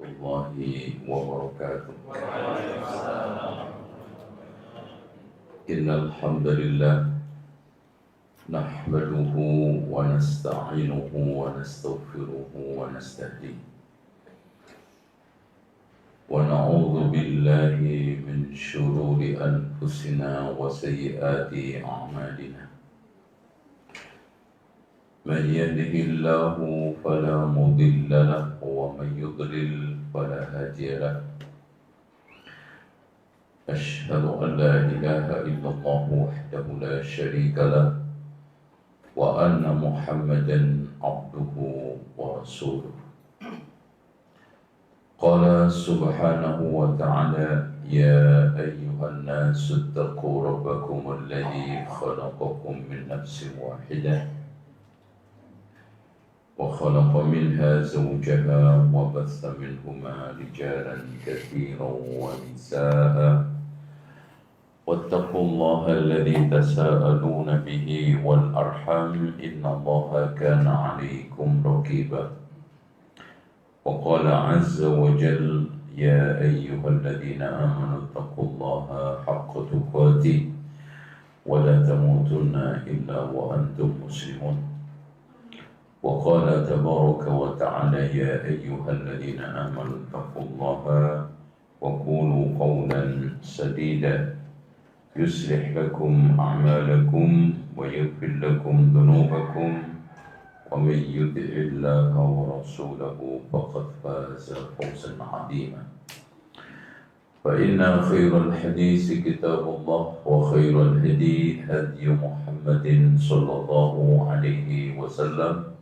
warahmatullahi wabarakatuh. Innal hamdalillah nahmaduhu wa nasta'inuhu wa nastaghfiruhu wa nastahdihi wa na'udzu billahi min syururi anfusina wa sayyiati a'malina. Man yahdihillahu fala mudilla lahu wa man yudlil fala hadiya lahu. Asyhadu an la ilaha illallah wahdahu la syarika lahu wa anna Muhammadan abduhu wa rasuluh. Qala subhanahu wa ta'ala ya ayyuhan nasu ittaqu rabbakum alladhi khalaqakum min nafsin wahidah wa khalaqa minha zawjaha wa batha minhuma rijalan katsiran wa nisaa'a wattaqullaha alladhi tasaaluna bihi wal arham innallaha kana 'alaykum raqiba. وقال عز وجل يا أيها الذين آمنوا اتقوا الله حق تقاته ولا تموتن إلا وأنتم مسلمون. وقال تبارك وتعالى يا أيها الذين آمنوا اتقوا الله وقولوا قولا سديدا يصلح لكم أعمالكم ويغفر لكم ذنوبكم ومن يطع الله ورسوله فقد فاز فوزا عظيما. فإن خير الحديث كتاب الله وخير الهدي هدي محمد صلى الله عليه وسلم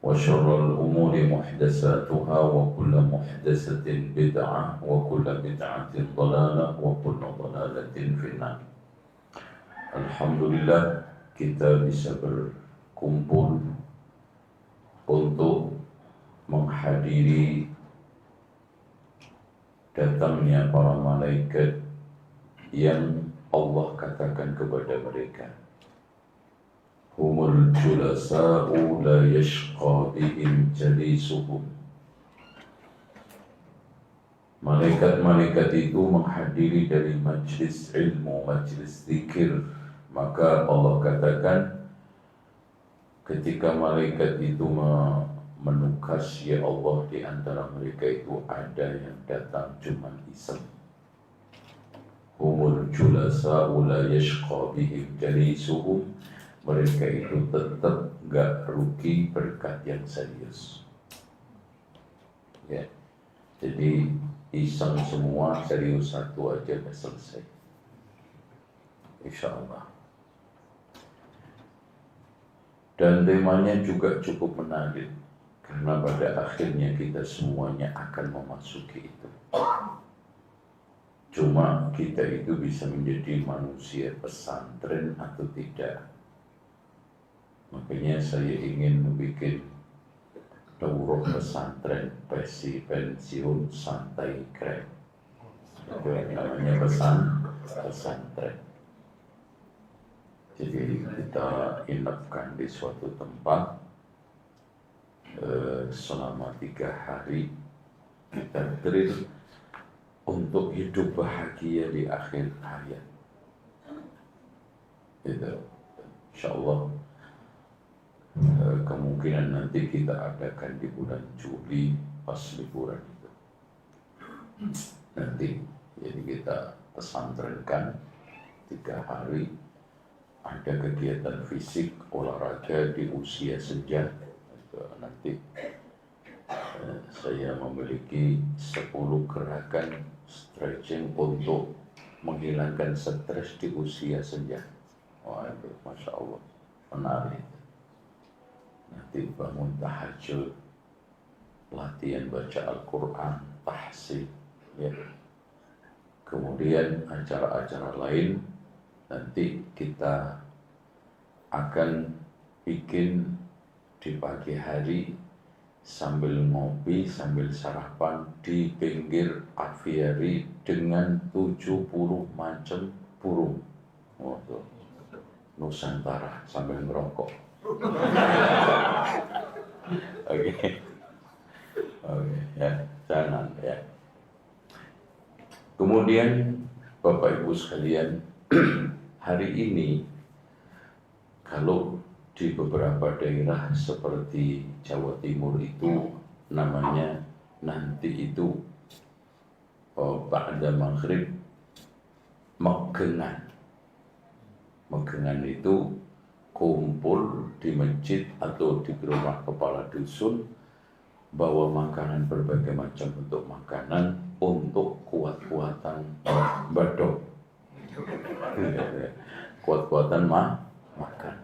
وشر الأمور محدثاتها وكل محدثة بدعة وكل بدعة ضلالة وكل ضلالة في النار. Alhamdulillah kita bisa berkumpul untuk menghadiri datangnya para malaikat yang Allah katakan kepada mereka, humul julasa'u la yashqa bihim jalisuhum. Malaikat-malaikat itu menghadiri dari majlis ilmu, majlis zikir. Maka Allah katakan ketika malaikat itu menukas, ya Allah, di antara mereka itu ada yang datang cuma iseng. Humul julasa'u la yashqa bihim jalisuhum. Mereka itu tetap gak rugi berkat yang serius. Ya, jadi iseng semua, serius satu aja gak selesai. InsyaAllah. Dan temanya juga cukup menarik, karena pada akhirnya kita semuanya akan memasuki itu. Cuma kita itu bisa menjadi manusia pesantren atau tidak. Makanya saya ingin membuat daurah pesantren, pensiun santai keren. Itu yang namanya pesantren. Jadi kita inapkan di suatu tempat selama 3 hari. Kita drill untuk hidup bahagia di akhir hayat. Itu, insyaallah kemungkinan nanti kita adakan di bulan Juli pas liburan itu. Nanti jadi kita pesantrenkan 3 hari. Ada kegiatan fisik, olahraga di usia senja. Nanti saya memiliki 10 gerakan stretching untuk menghilangkan stres di usia senja. Wah, itu Masya Allah, menarik. Nanti bangun tahajud, latihan baca Al-Quran, tahsin, ya. Kemudian acara-acara lain. Nanti kita akan bikin di pagi hari sambil ngopi, sambil sarapan di pinggir aviari dengan 70 macam burung. Oh, tuh. Nusantara sambil ngerokok. Oke. Oke, ya, jangan ya. Kemudian Bapak Ibu sekalian, hari ini kalau di beberapa daerah seperti Jawa Timur itu namanya nanti itu ba'da maghrib megengan. Megengan itu kumpul di masjid atau di rumah kepala dusun, bawa makanan berbagai macam bentuk makanan untuk kuat-kuatan badok, kuat-kuatan makan.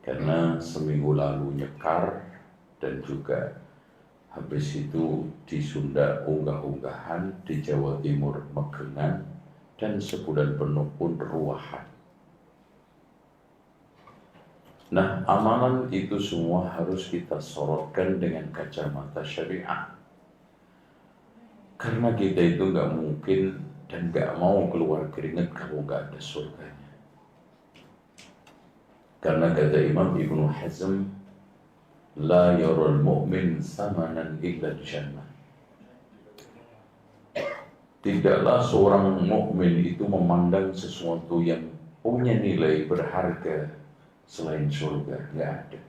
Karena seminggu lalu nyekar dan juga habis itu di Sunda unggah-unggahan, di Jawa Timur megengan, dan sebulan penuh pun ruahan. Nah, amalan itu semua harus kita sorotkan dengan kacamata syariah. Karena kita itu nggak mungkin dan nggak mau keluar keringat kalau nggak ada surganya. Karena kata Imam Ibnu Hazm, la yarul mu'min samanan illa jannah. Tidaklah seorang mukmin itu memandang sesuatu yang punya nilai berharga selain surga, nggak ada.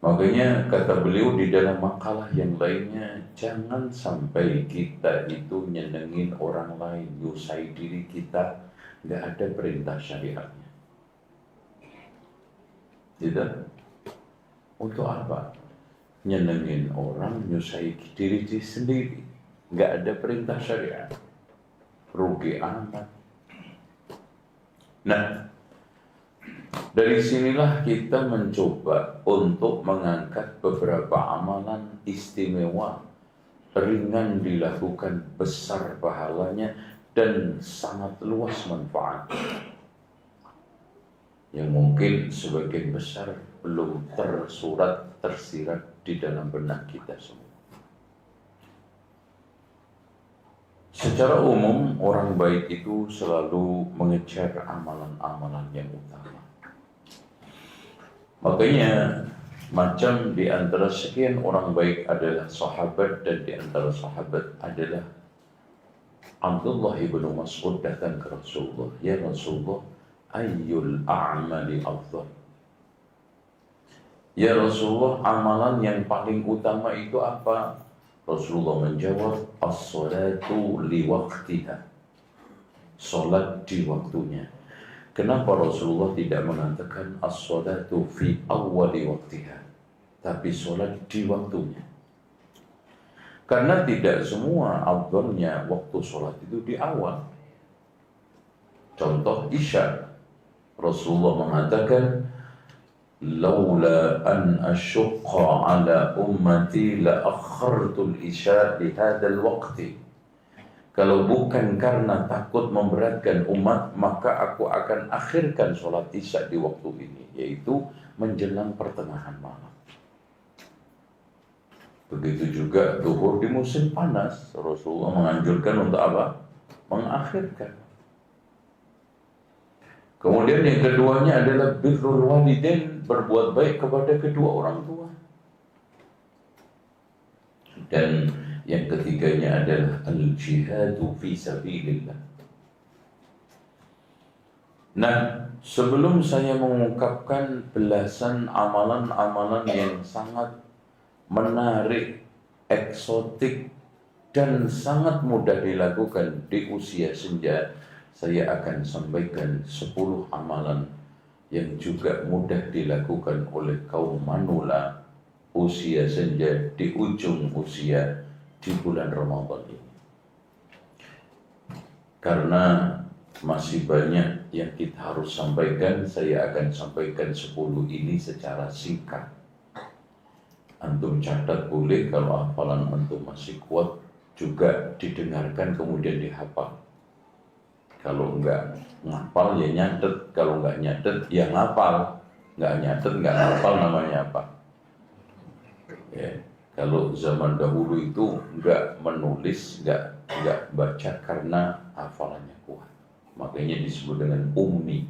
Makanya kata beliau di dalam makalah yang lainnya, jangan sampai kita itu nyenengin orang lain, nyusai diri kita, nggak ada perintah syariatnya. Tidak. Untuk apa? Nyenengin orang, nyusai diri sendiri, nggak ada perintah syariat. Rugi amat. Nah, dari sinilah kita mencoba untuk mengangkat beberapa amalan istimewa, ringan dilakukan, besar pahalanya, dan sangat luas manfaatnya. Yang mungkin sebagian besar belum tersirat di dalam benak kita semua. Secara umum, orang baik itu selalu mengejar amalan-amalan yang utama. Makanya macam di antara sekian orang baik adalah sahabat, dan di antara sahabat adalah Abdullah ibnu Mas'ud datang ke Rasulullah, ya Rasulullah, ayyul a'mali afdal? Ya Rasulullah, amalan yang paling utama itu apa? Rasulullah menjawab, as-salatu li waqtiha. Salat di waktunya. Kenapa Rasulullah tidak mengatakan as-salatu fi awwali waqtiha, tapi salat di waktunya? Karena tidak semua afdalnya waktu salat itu di awal. Contoh Isya, Rasulullah mengatakan, laula an asyqa ala ummati la akhartul isya li hadzal waqti. Kalau bukan karena takut memberatkan umat, maka aku akan akhirkan sholat isya di waktu ini, yaitu menjelang pertengahan malam. Begitu juga zuhur di musim panas, Rasulullah menganjurkan untuk apa? Mengakhirkan. Kemudian yang keduanya adalah birrul walidain, berbuat baik kepada kedua orang tua. Dan yang ketiganya adalah al-jihadu fi sabilillah. Nah, sebelum saya mengungkapkan belasan amalan-amalan yang sangat menarik, eksotik, dan sangat mudah dilakukan di usia senja, saya akan sampaikan 10 amalan yang juga mudah dilakukan oleh kaum manula usia senja di ujung usia di bulan Ramadan ini. Karena masih banyak yang kita harus sampaikan, saya akan sampaikan 10 ini secara singkat. Antum catat boleh, kalau hafalan antum masih kuat juga didengarkan kemudian dihafal. Kalau enggak ngapal ya nyatet, kalau enggak nyatet ya ngapal. Enggak nyatet enggak ngapal, namanya apa? Ya. Kalau zaman dahulu itu enggak menulis, enggak baca karena hafalannya kuat. Makanya disebut dengan ummi.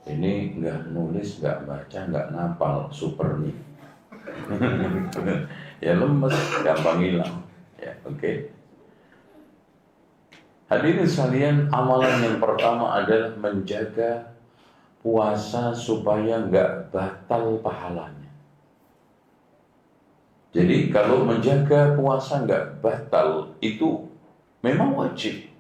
Ini nggak nulis, nggak baca, nggak ngapal, super nih. Ya lemes, gampang hilang. Ya, oke. Hadirin sekalian, amalan yang pertama adalah menjaga puasa supaya nggak batal pahalanya. Jadi kalau menjaga puasa nggak batal itu memang wajib.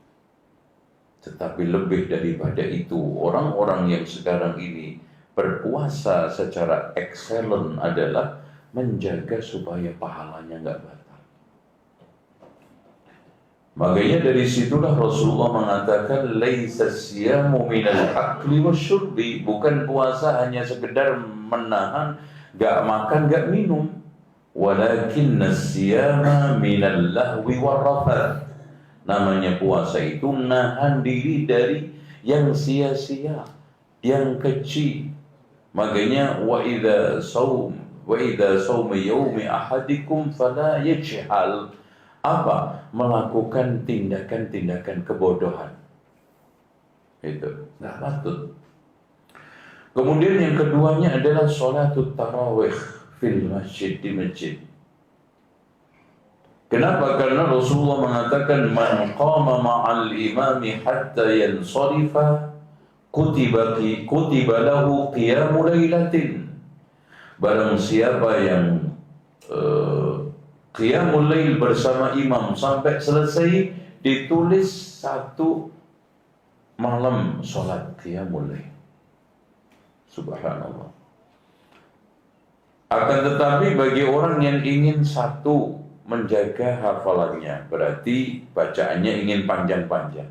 Tetapi lebih daripada itu, orang-orang yang sekarang ini berpuasa secara excellent adalah menjaga supaya pahalanya nggak batal. Makanya dari situlah Rasulullah mengatakan laisa siyamu minal akli wasyurbi, bukan puasa hanya sekedar menahan nggak makan nggak minum, walakin siyama minal lahwi warrafath. Namanya puasa itu nahan diri dari yang sia-sia, yang keji. Makanya wa idza saum yaumi ahadikum fala yajhal. Apa? Melakukan tindakan-tindakan kebodohan. Itu nggak patut. Kemudian yang keduanya adalah sholatul tarawih fil masjid, di masjid. Kenapa? Karena Rasulullah mengatakan man qama ma'al imami hatta yansarifa kutiba lahu qiyamul lailatin. Barang siapa yang qiyamul lail bersama imam sampai selesai, ditulis satu malam sholat qiyamul lail. Subhanallah. Akan tetapi bagi orang yang ingin satu menjaga hafalannya, berarti bacaannya ingin panjang-panjang,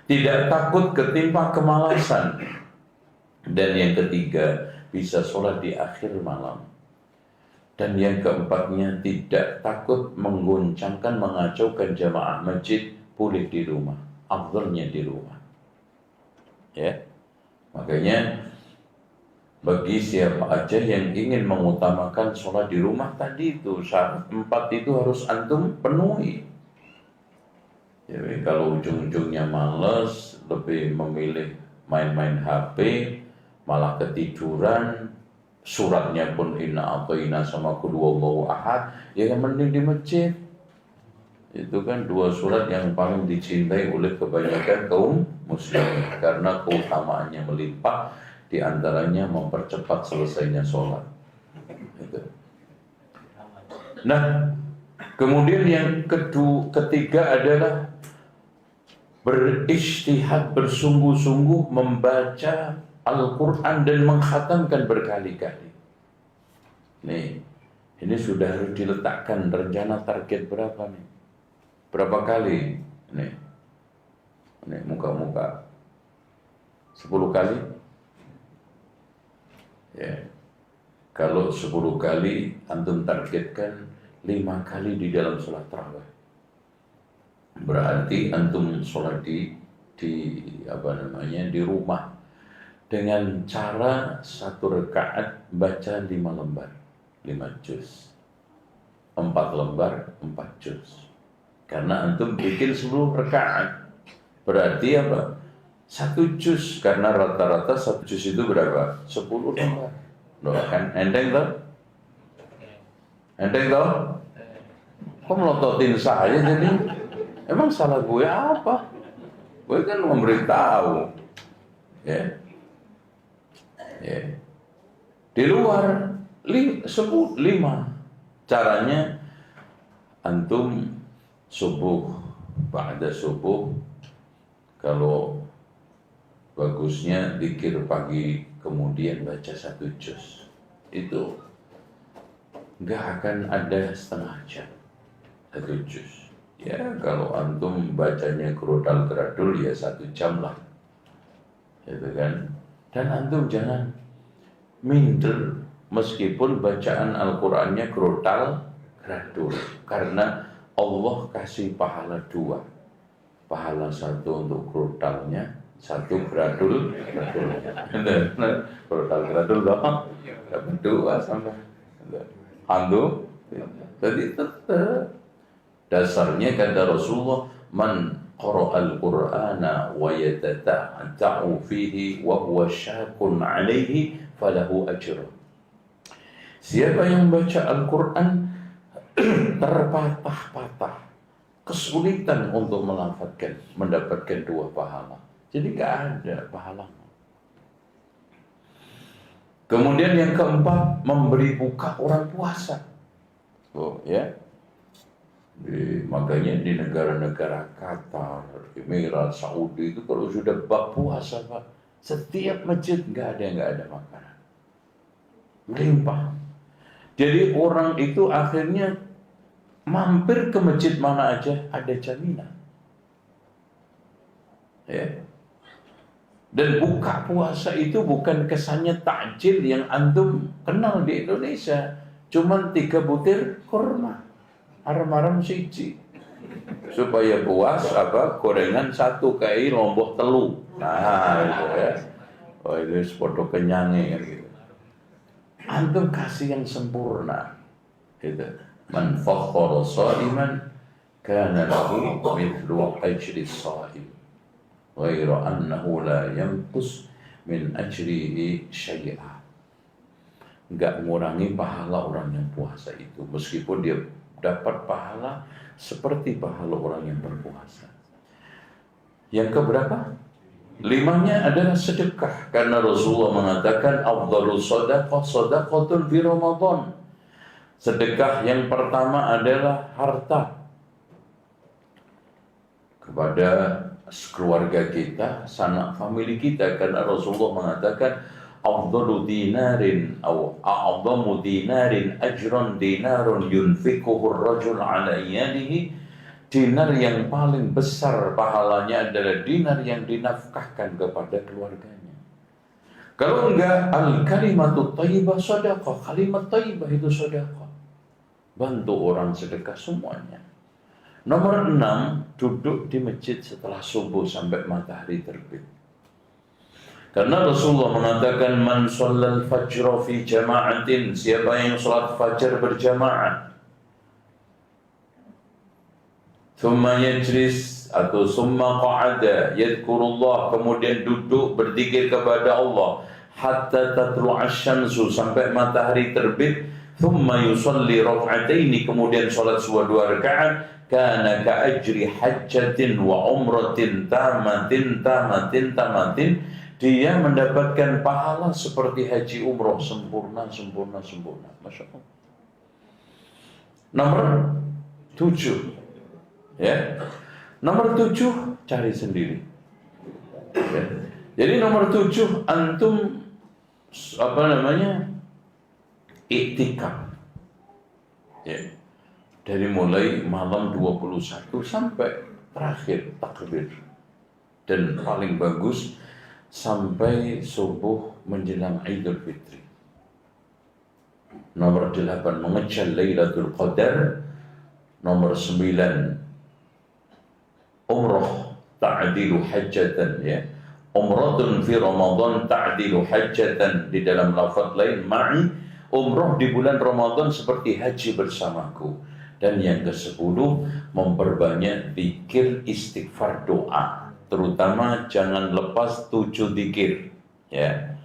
tidak takut ketimpa kemalasan, dan yang ketiga bisa sholat di akhir malam, dan yang keempatnya tidak takut menggoncangkan, mengacaukan jamaah masjid, boleh di rumah, afdalnya di rumah. Ya, makanya bagi siapa aja yang ingin mengutamakan sholat di rumah tadi itu, syarat 4 itu harus antum penuhi. Jadi kalau ujung-ujungnya males, lebih memilih main-main HP, malah ketiduran, suratnya pun inna atau inna sama kedua Allahu ahad, ya yang mending di masjid. Itu kan 2 surat yang paling dicintai oleh kebanyakan kaum muslimin karena keutamaannya melimpah. Di antaranya mempercepat selesainya sholat. Nah, kemudian yang ketiga adalah berijtihad, bersungguh-sungguh membaca Al-Quran dan mengkhatamkan berkali-kali. Ini sudah harus diletakkan rencana target berapa nih? Berapa kali? Nih muka-muka 10 kali. Ya, kalau 10 kali antum targetkan 5 kali di dalam sholat tarawih, berarti antum sholat di rumah dengan cara 1 rakaat baca 5 lembar 5 juz, 4 lembar 4 juz. Karena antum bikin 10 rakaat, berarti apa? 1 juz, karena rata-rata 1 juz itu berapa? 10 lembar. Kan enteng toh? Enteng toh? Kok melototin saya jadi? Emang salah gue apa? Gue kan memberitahu. Ya. Di luar 5. Caranya antum subuh, ba'da subuh, kalau bagusnya zikir pagi kemudian baca 1 juz. Itu nggak akan ada setengah jam 1 juz. Ya kalau antum bacanya gerodal-geradul ya 1 jam lah, gitu kan. Dan antum jangan minder meskipun bacaan Al-Qur'annya gerodal-geradul, karena Allah kasih pahala 2. Pahala 1 untuk gerodalnya, 1 geradul, geradul dong, dapat 2 sama hantu. Jadi tetap dasarnya kata Rasulullah, man qara'al Qur'ana wa yatata'u fihi wa huwa syakun 'alaihi falahu ajrun. Siapa yang baca Al-Qur'an terpatah-patah, kesulitan untuk melafadzkan, mendapatkan 2 pahala. Jadi gak ada pahala. Kemudian yang keempat, memberi buka orang puasa. Oh ya. Makanya di negara-negara Qatar, Emirat, Saudi itu kalau sudah bab puasa, Pak, setiap masjid nggak ada makanan, limpah. Jadi orang itu akhirnya mampir ke masjid mana aja ada jaminan, ya. Dan buka puasa itu bukan kesannya takjil yang antum kenal di Indonesia, cuman 3 butir kurma. Aram-aram siji supaya puas gorengan 1 kayak lombok telu. Nah itu ya. Oh itu foto kenyangnya gitu. Antum kasih yang sempurna gitu. Man fakhara shaiman kana lahu mithlu ajri shaim ghairu annahu la yanqus min ajrihi syai'a. Enggak mengurangi pahala orang yang puasa itu, meskipun dia dapat pahala seperti pahala orang yang berpuasa. Yang keberapa? 5-nya adalah sedekah, karena Rasulullah mengatakan afdhalus shadaqah shadaqatun fi Ramadan. Sedekah yang pertama adalah harta kepada keluarga kita, sanak famili kita, karena Rasulullah mengatakan afdalu dinarin atau a'zamu dinarin ajran dinarun yunfiquhu ar-rajul 'ala iyalihi. Dinar yang paling besar pahalanya adalah dinar yang dinafkahkan kepada keluarganya. Kalau enggak, al-kalimatu thayyibah shadaqah, kalimat thayyibah itu sedekah. Bantu orang sedekah semuanya. Nomor 6, duduk di masjid setelah subuh sampai matahari terbit. Karena Rasulullah mengatakan man shallal fajra fi jama'atin, siapa yang salat fajar berjamaah, thumma yajlis atau thumma qa'ada yadhkurullah, kemudian duduk berzikir kepada Allah hatta tatlu'a asy-syamsu, sampai matahari terbit, thumma yusalli rak'ataini, kemudian salat 2 rakaat, kana ka ajri hajjatin wa umratin tamatin, dia mendapatkan pahala seperti haji umroh sempurna. Masya Allah. Nomor 7, ya. Nomor 7 cari sendiri. Ya. Jadi nomor 7 antum iktikaf. Ya. Dari mulai malam 21 sampai terakhir takbir. Dan paling bagus sampai subuh menjelang Idul Fitri. Nomor 8, mengejar Lailatul Qadar. Nomor 9, umrah ta'dilu hajjatan, ya. Umratun fi Ramadan ta'dilu hajjatan, di dalam lafaz lain ma'i, umrah di bulan Ramadan seperti haji bersamaku. Dan yang ke-10, memperbanyak zikir, istighfar, doa. Terutama jangan lepas 7 zikir, ya.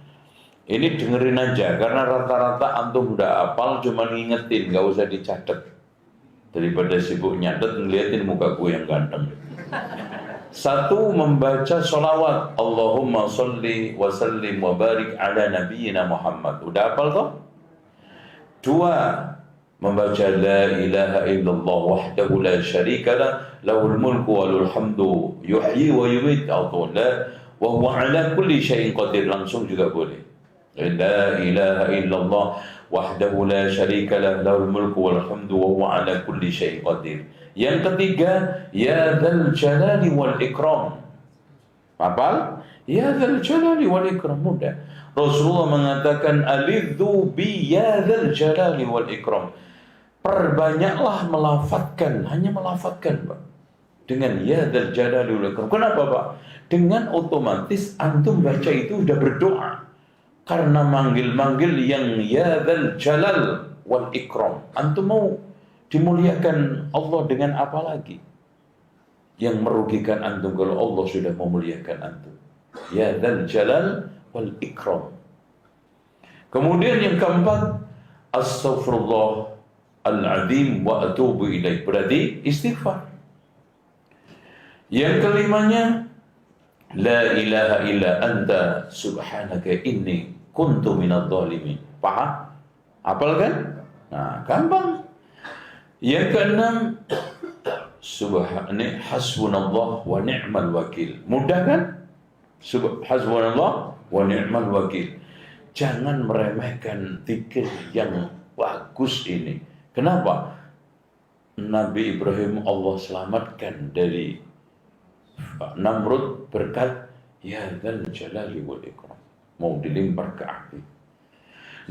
Ini dengerin aja, karena rata-rata antum udah hafal, cuma ngingetin, gak usah dicatat. Daripada sibuk nyatet, ngeliatin muka gue yang ganteng. 1, membaca sholawat, Allahumma sholli wa sallim wa barik ala nabiyyina Muhammad. Udah hafal toh? 2, membaca la ilaha illallah wahdahu la syarikalah lahul mulku wa lahul hamdu yuhyi wa yumiit, atau la wa huwa ala kulli syai'in qadir, langsung juga boleh. La ilaha illallah wahdahu la syarikalah lahul mulku wa lahul hamdu wa huwa ala kulli syai'in qadir. Yang ketiga, ya dzal jalali wal ikram. Hafal? Ya dzal jalali wal ikram, mudah. Rasulullah mengatakan alidzu bi ya dzal jalali wal ikram. Perbanyaklah melafadzkan, hanya melafadzkan, Pak, dengan ya dzal jalali wal ikram. Kenapa, Pak? Dengan otomatis antum baca itu sudah berdoa, karena manggil-manggil yang ya dzal jalal wal ikram. Antum mau dimuliakan Allah dengan apa lagi? yang merugikan antum kalau Allah sudah memuliakan antum. Ya dzal jalal wal ikram. Kemudian yang keempat, astaghfirullah al-azim wa atubu ilaih, berarti istighfar. Yang kelimanya, la ilaha illa anta subhanaka inni kuntu minadh dhalimin. Paham? Hafal kan? Nah, gampang. Yang keenam, hasbunallah wa ni'mal wakil. Mudah kan? Hasbunallah wa ni'mal wakil. Jangan meremehkan zikir yang bagus ini. Kenapa? Nabi Ibrahim Allah selamatkan dari Namrud berkat ya dzal jalali wal ikram, mau dilempar ke api.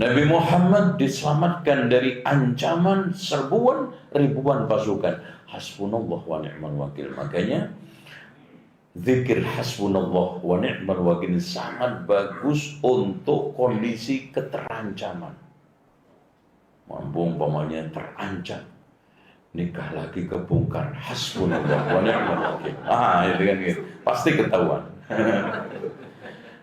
Nabi Muhammad diselamatkan dari ancaman serbuan ribuan pasukan. Hasbunallah wa ni'mal wakil. Makanya zikir hasbunallah wa ni'mal wakil sangat bagus untuk kondisi keterancaman. Mampu umpamanya terancam, nikah lagi kebongkar, hasbunallah wa ni'mal wakil. Itu kan gitu. Pasti ketahuan.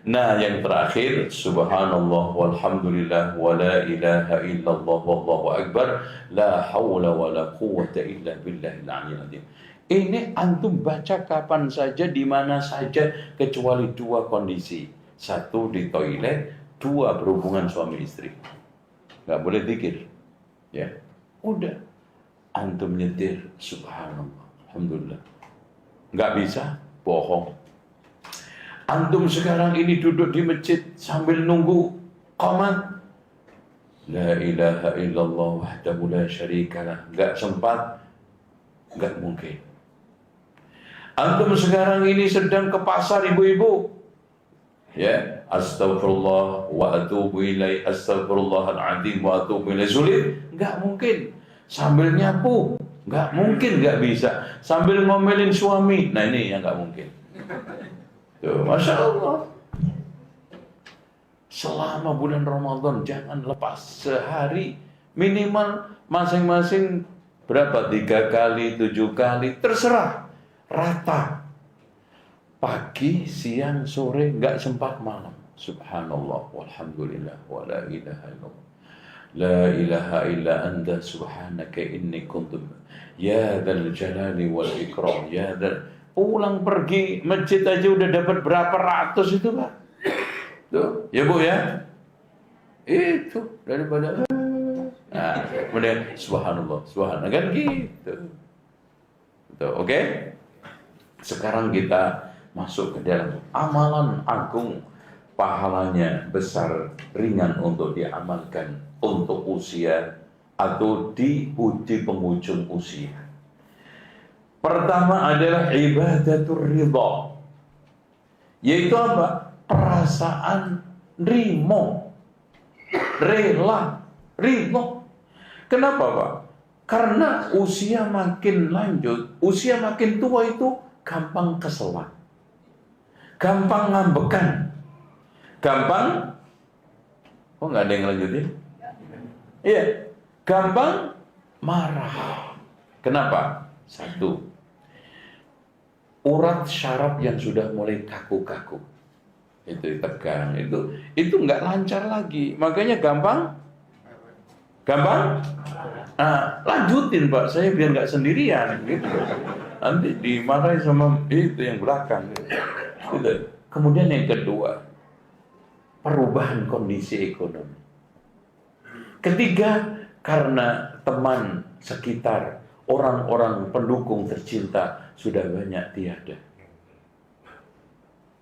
Nah, yang terakhir, subhanallah walhamdulillah wa la ilaha illallah wallahu akbar, la hawla wa la quwwata illa billahil aliyyil azim. Ini antum baca kapan saja, di mana saja, kecuali dua kondisi. Satu di toilet, dua berhubungan suami istri. Nggak boleh zikir. Ya, udah. Antum nyetir, subhanallah, alhamdulillah. Nggak bisa, bohong. Antum sekarang ini duduk di masjid sambil nunggu qomat, la ilaha illallah wahdahu la syarikalah. Nggak sempat, nggak mungkin. Antum sekarang ini sedang ke pasar ibu-ibu, ya, astaghfirullah wa atubu ilaih, astaghfirullahaladzim wa atubu ilaih. Sulit? Nggak mungkin. Sambil nyapu, nggak mungkin, nggak bisa. Sambil ngomelin suami, nah ini yang nggak mungkin. Tuh, Masya Allah. Selama bulan Ramadan jangan lepas sehari minimal masing-masing berapa? 3 kali, 7 kali, terserah. Rata. Pagi, siang, sore, nggak sempat malam. Subhanallah, walhamdulillah, wa la ilaha illallah. La ilaha illa anta subhanaka inni kuntu. Ya dzal jalali wal ikram. Ya dzal. Pulang pergi masjid aja udah dapat berapa ratus itu, Pak. Tuh, ya Bu ya. Itu daripada kemudian subhanallah, subhanallah kan gitu. Tuh, oke? Sekarang kita masuk ke dalam amalan agung, pahalanya besar, ringan untuk diamalkan untuk usia atau di penghujung usia. Pertama adalah ibadatul ridha, yaitu apa? Perasaan rimo, rela, ridho. Kenapa, Pak? Karena usia makin lanjut, usia makin tua itu gampang keselak, gampang ngambekan, gampang, kok nggak ada yang lanjutin? Iya, gampang marah. Kenapa? Satu, urat syaraf yang sudah mulai kaku-kaku, itu tegang, itu nggak lancar lagi, makanya gampang. Lanjutin Pak, saya biar nggak sendirian gitu. Nanti dimarahin sama itu yang belakang gitu. Kemudian yang kedua, perubahan kondisi ekonomi. Ketiga, karena teman sekitar, orang-orang pendukung tercinta sudah banyak tiada.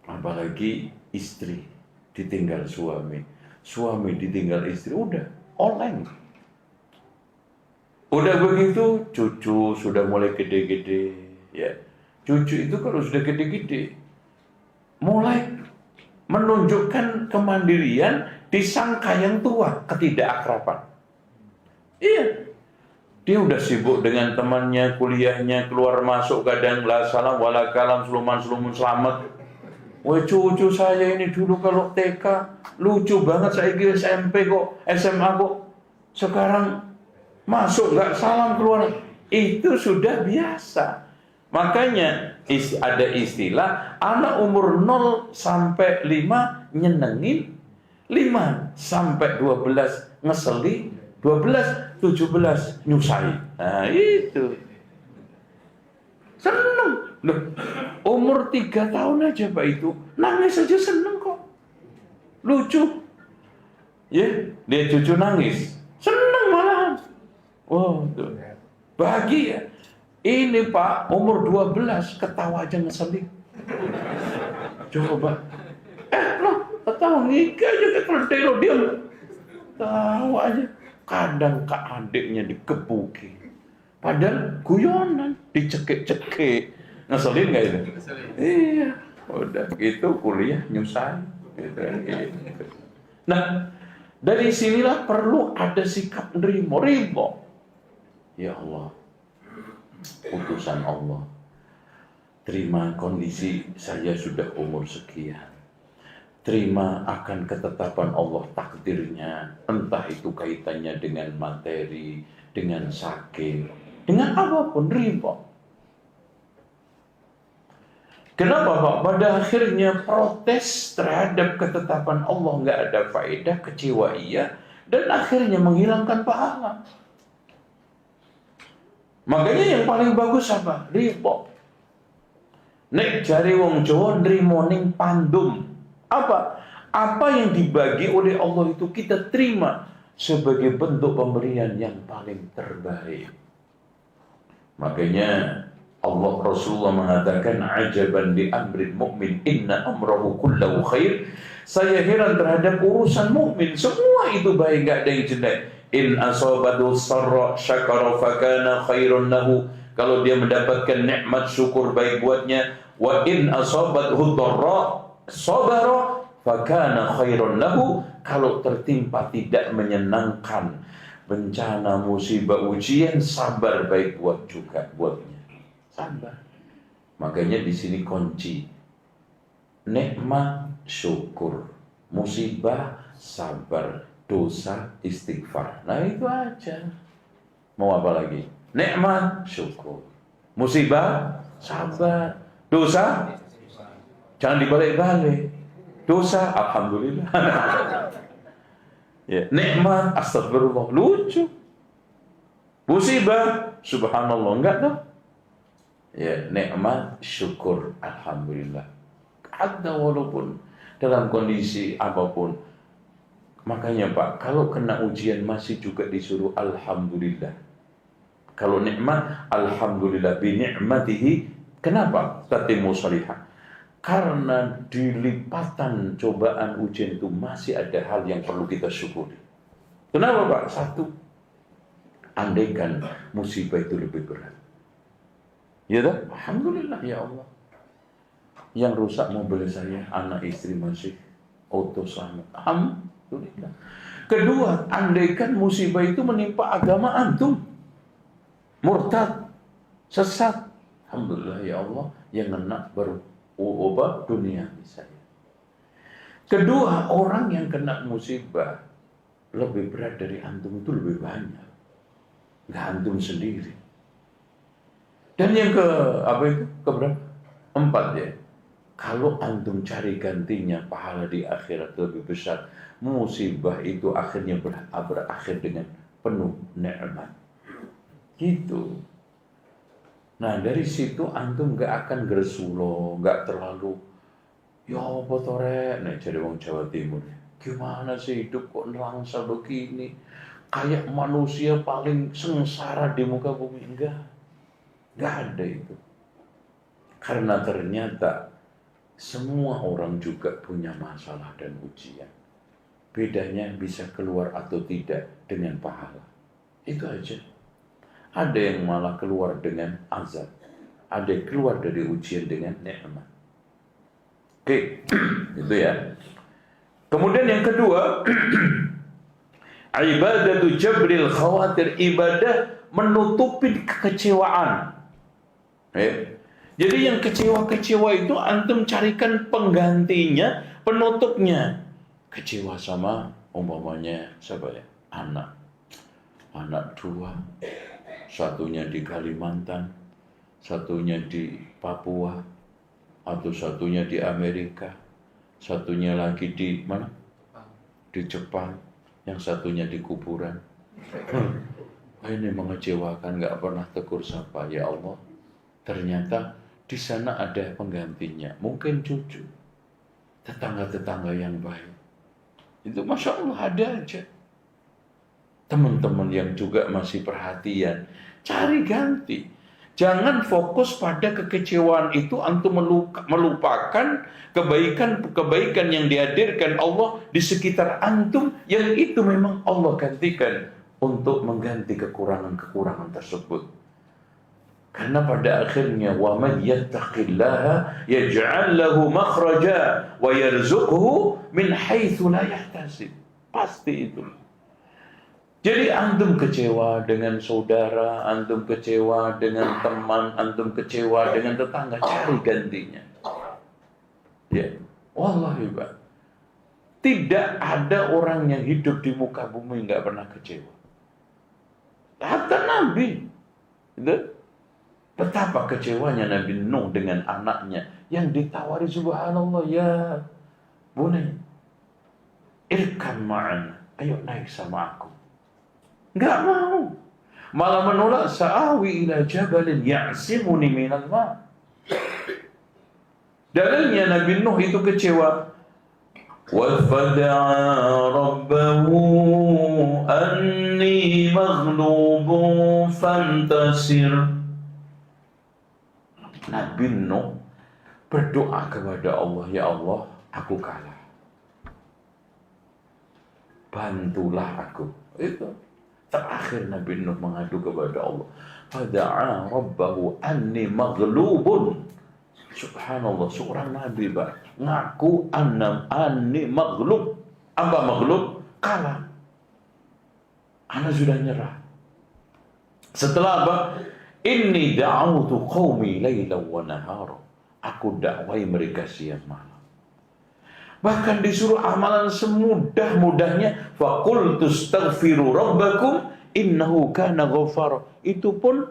Apalagi istri ditinggal suami, suami ditinggal istri, udah oleng. Udah begitu, cucu sudah mulai gede-gede, ya. Cucu itu kalau sudah gede-gede, mulai menunjukkan kemandirian di sangka yang tua, ketidakakraban. Iya, dia udah sibuk dengan temannya, kuliahnya, keluar masuk, kadang la salam wala kalam, seluman selamat. Wah, cucu saya ini dulu kalau TK lucu banget, saya kira SMP kok, SMA kok, sekarang masuk nggak salam keluar. Itu sudah biasa. Makanya ada istilah anak umur 0 sampai 5 nyenengin, 5 sampai 12 ngeseli, 12 17 nyusahin. Nah itu seneng loh. Umur 3 tahun aja Pak itu nangis aja seneng kok, lucu ya. Dia cucu nangis seneng malahan. Oh tuh bahagia. Ini Pak, umur 12 ketawa aja ngeselin. Coba. Loh, ketawa nikah aja keledai lo diam. Tahu aja. Kadang ke adiknya dikebuki. Padahal guyonan, dicekik-cekik. Ngeselin nggak itu? Iya. Udah gitu kuliah nyusahin. Gitu. Nah, dari sinilah perlu ada sikap nerimo. Ya Allah, putusan Allah. Terima kondisi saya sudah umur sekian. Terima akan ketetapan Allah, takdirnya. Entah itu kaitannya dengan materi, dengan sakit, dengan apapun, ridho. Kenapa Pak? Pada akhirnya protes terhadap ketetapan Allah nggak ada faedah, kecewa iya, dan akhirnya menghilangkan pahala. Makanya yang paling bagus apa? Ridho. Nek jari wong Jawa nrimo ning pandum. Apa? Apa yang dibagi oleh Allah itu kita terima sebagai bentuk pemberian yang paling terbaik. Makanya Allah Rasulullah mengatakan ajaban li amrin mu'min inna amrahu kullahu khair. Saya heran terhadap urusan mukmin, semua itu baik, enggak ada yang jelek. In asabatu sarra syakara fakana khairun lahu. Kalau dia mendapatkan nikmat, syukur baik buatnya. Wa in asabathu dharra sabara fakana khairun lahu. Kalau tertimpa tidak menyenangkan, bencana, musibah, ujian, sabar baik buat juga buatnya. Sabar. Makanya di sini kunci. Nikmat syukur, musibah sabar, dosa istighfar. Nah itu aja. Mau apa lagi? Nikmat syukur, musibah sabar, dosa jangan dibalik-balik. Dosa alhamdulillah. Ya, nikmat astagfirullah, lucu. Musibah subhanallah, enggak dong. Ya, nikmat syukur alhamdulillah. Ada walaupun dalam kondisi apapun. Makanya Pak, kalau kena ujian masih juga disuruh alhamdulillah. Kalau nikmat alhamdulillah bi ni'matihi. Kenapa? Tatimmu shalihah. Karena di lipatan cobaan ujian itu masih ada hal yang perlu kita syukuri. Kenapa Pak? Satu, andaikan musibah itu lebih berat. Ya dah, alhamdulillah ya Allah. Yang rusak mobil saya, anak istri masih auto selamat. Alhamdulillah. Kedua, andaikan musibah itu menimpa agama antum, murtad, sesat. Alhamdulillah ya Allah, yang kena berubah dunia saya. Kedua, orang yang kena musibah lebih berat dari antum itu lebih banyak. Nggak antum sendiri. Dan yang keberapa? 4 ya. Kalau antum cari gantinya pahala di akhirat lebih besar, musibah itu akhirnya berakhir dengan penuh nikmat. Gitu. Nah dari situ antum gak akan gersulo, gak terlalu ya apa tore, nah jadi wong Jawa Timur. Gimana sih hidup kok nelangsa begini? Kayak manusia paling sengsara di muka bumi. Enggak ada itu. Karena ternyata semua orang juga punya masalah dan ujian. Bedanya bisa keluar atau tidak dengan pahala. Itu aja. Ada yang malah keluar dengan azab. Ada yang keluar dari ujian dengan nikmat. Oke, itu ya. Kemudian yang kedua, ibadatu jabril khawatir, ibadah menutupi kekecewaan. Jadi yang kecewa-kecewa itu antum carikan penggantinya, penutupnya. Kecewa sama umpamanya siapa ya? Anak 2, satunya di Kalimantan, satunya di Papua, atau satunya di Amerika, satunya lagi di mana? Di Jepang, yang satunya di kuburan. Ini mengecewakan, nggak pernah tegur sapa. Ya Allah, ternyata di sana ada penggantinya, mungkin cucu, tetangga-tetangga yang baik. Itu Masya Allah ada aja. Teman-teman yang juga masih perhatian, cari ganti. Jangan fokus pada kekecewaan itu, antum melupakan kebaikan-kebaikan yang dihadirkan Allah di sekitar antum, yang itu memang Allah gantikan untuk mengganti kekurangan-kekurangan tersebut. Karena pada akhirnya wa man yattaqillaha yaj'al lahu makhraja wa yarzuqhu min haitsu la yahtasib. Pasti itu. Jadi antum kecewa dengan saudara, antum kecewa dengan teman, antum kecewa dengan tetangga, cari gantinya. Ya, wallahi Pak. Tidak ada orang yang hidup di muka bumi nggak pernah kecewa. Hatta Nabi. Gitu? Betapa kecewanya Nabi Nuh dengan anaknya yang ditawari, subhanallah, ya bunai, irkam ma'ana, ayo naik sama aku. Enggak mau. Malah menolak, sa'awi ila jabalin ya'simuni minal ma'. Dalilnya Nabi Nuh itu kecewa. Wa fada'a rabbahu anni maghlubun fantasir. Nabi Nuh berdoa kepada Allah, ya Allah, aku kalah. Bantulah aku. Itu. Terakhir Nabi Nuh mengadu kepada Allah. Fada'a rabbahu anni maghlubun. Subhanallah, seorang Nabi Pak ngaku anni maghlub. Apa maghlub? Kalah. Ana sudah nyerah. Setelah apa? Inni da'awtu qaumi laylan wa nahara. Aku dakwai mereka siang malam. Bahkan disuruh amalan semudah-mudahnya, faqultu astaghfiru rabbakum innahu kana ghafara. Itu pun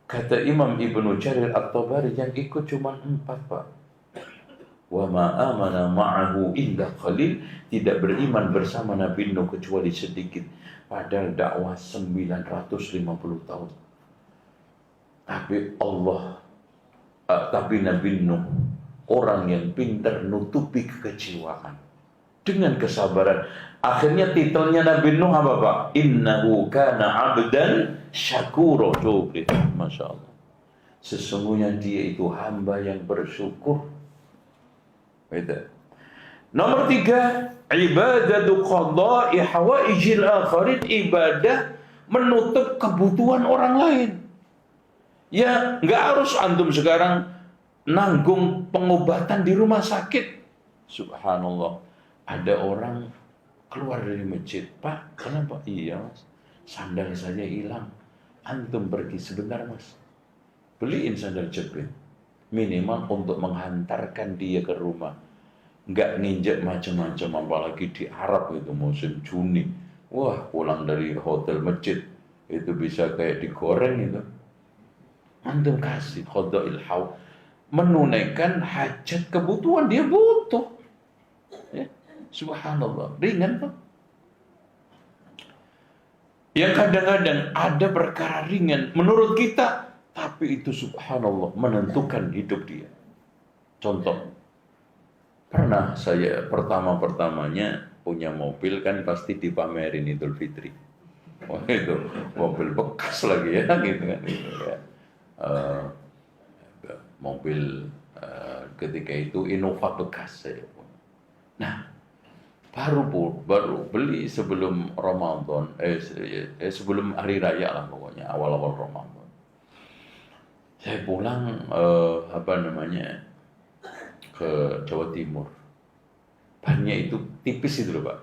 kata Imam Ibnu Jarir At-Tabari yang ikut cuma 4 Pak. Wa ma amana ma'ahu illa qalil. Tidak beriman bersama Nabi Nuh kecuali sedikit. Padahal dakwah 950 tahun. Tapi Nabi Nuh orang yang pintar nutupi kekecewaan dengan kesabaran. Akhirnya titelnya Nabi Nuh apa Pak? Innahu kana abdan syakura. Masya Allah. Sesungguhnya dia itu hamba yang bersyukur. Beda. Nomor 3, ibadatu qada'i hawaijil akharin, ibadah menutup kebutuhan orang lain. Ya, nggak harus antum sekarang nanggung pengobatan di rumah sakit. Subhanallah. Ada orang keluar dari masjid, Pak, kenapa? Iya Mas, sandal saya hilang. Antum pergi sebentar Mas, beliin sandal jepit. Minimal untuk menghantarkan dia ke rumah. Nggak nginjek macam-macam, apalagi di Arab itu musim Juni. Wah, pulang dari hotel masjid itu bisa kayak digoreng itu. Antum kasih qada'il haw, menunaikan hajat kebutuhan dia butuh. Ya, subhanallah, ringan Pak. Yang kadang-kadang ada perkara ringan menurut kita, tapi itu subhanallah menentukan hidup dia. Contoh, pernah saya pertama-pertamanya punya mobil kan pasti dipamerin Idul Fitri. Wah itu mobil bekas lagi ya, gitu kan. Gitu, ya. Mobil ketika itu Innova bekas saya. Nah, baru beli sebelum Ramadan, sebelum hari raya lah pokoknya, awal-awal Ramadan. Saya pulang ke Jawa Timur. Bannya itu tipis itu loh Pak.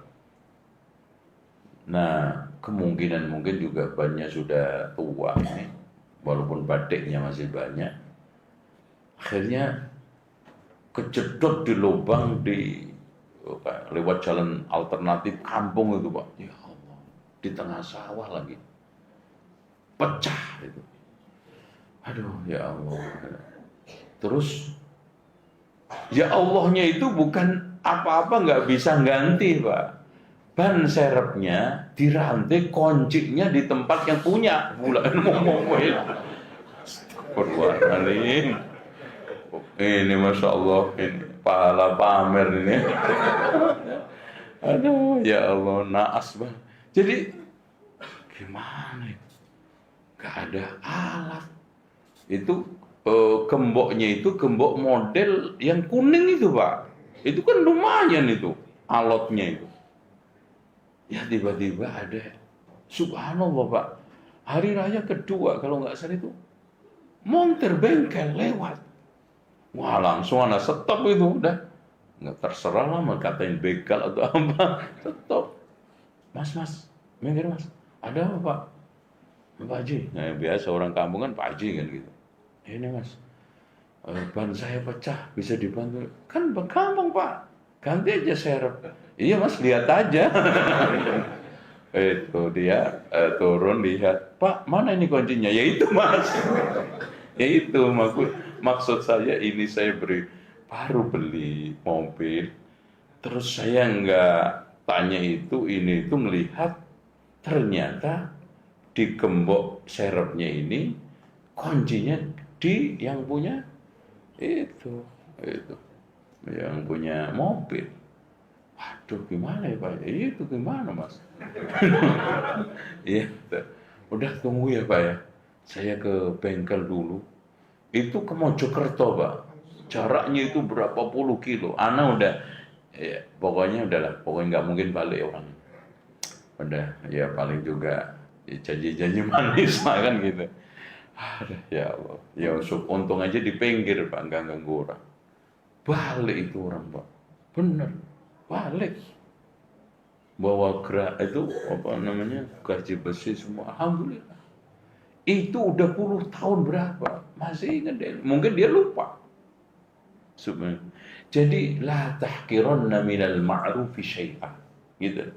Nah, kemungkinan mungkin juga bannya sudah tua nih. Walaupun batiknya masih banyak, akhirnya kejedot di lubang lewat jalan alternatif kampung itu Pak. Ya Allah, di tengah sawah lagi, pecah itu. Aduh, ya Allah. Terus, ya Allahnya itu bukan apa-apa nggak bisa ganti, Pak. Ban serepnya dirantai, kuncinya di tempat yang punya. Bulan ngomongin. Astagfirullahaladzim. Ini Masya Allah, ini pahala pamer ini. Aduh, ya Allah, naas banget. Jadi, gimana ya? Gak ada alat. Itu gemboknya itu gembok model yang kuning itu, Pak. Itu kan lumayan itu alatnya itu. Ya tiba-tiba ada, subhanallah Pak, hari raya kedua kalau nggak salah itu montir bengkel lewat. Wah langsung anak stop itu udah. Nggak terserah lah mau katain begal atau apa. Stop. Mas, minggir mas. Ada apa Pak? Pak Haji. Nah biasa orang kampung kan Pak Haji kan gitu. Ini mas, ban saya pecah, bisa dibantu? Kan gampang Pak, ganti aja serep. Iya mas, lihat aja. Itu dia turun lihat, Pak mana ini kuncinya? Ya itu mas. Ya itu maksud saya ini saya baru beli mobil, terus saya nggak tanya ini itu melihat ternyata di gembok serepnya ini kuncinya di yang punya itu yang punya mobil. Waduh gimana ya Pak? Itu gimana mas? Iya, udah tunggu ya Pak ya. Saya ke bengkel dulu. Itu ke Mojokerto Pak. Jaraknya itu berapa puluh kilo. Ana udah, ya, pokoknya nggak mungkin balik orang. Udah, ya paling juga ya, janji-janji manis lah kan gitu. Ya Allah, ya untung aja di pinggir Pak, nggak ganggu orang. Balik itu orang Pak, bener, balik. Bawa gerak itu apa namanya gaji besi semua, alhamdulillah. Itu udah puluh tahun berapa, masih ingat deh. Mungkin dia lupa. Sebenarnya. Jadi la tahqiranna minal ma'rufi syai'an, gitu.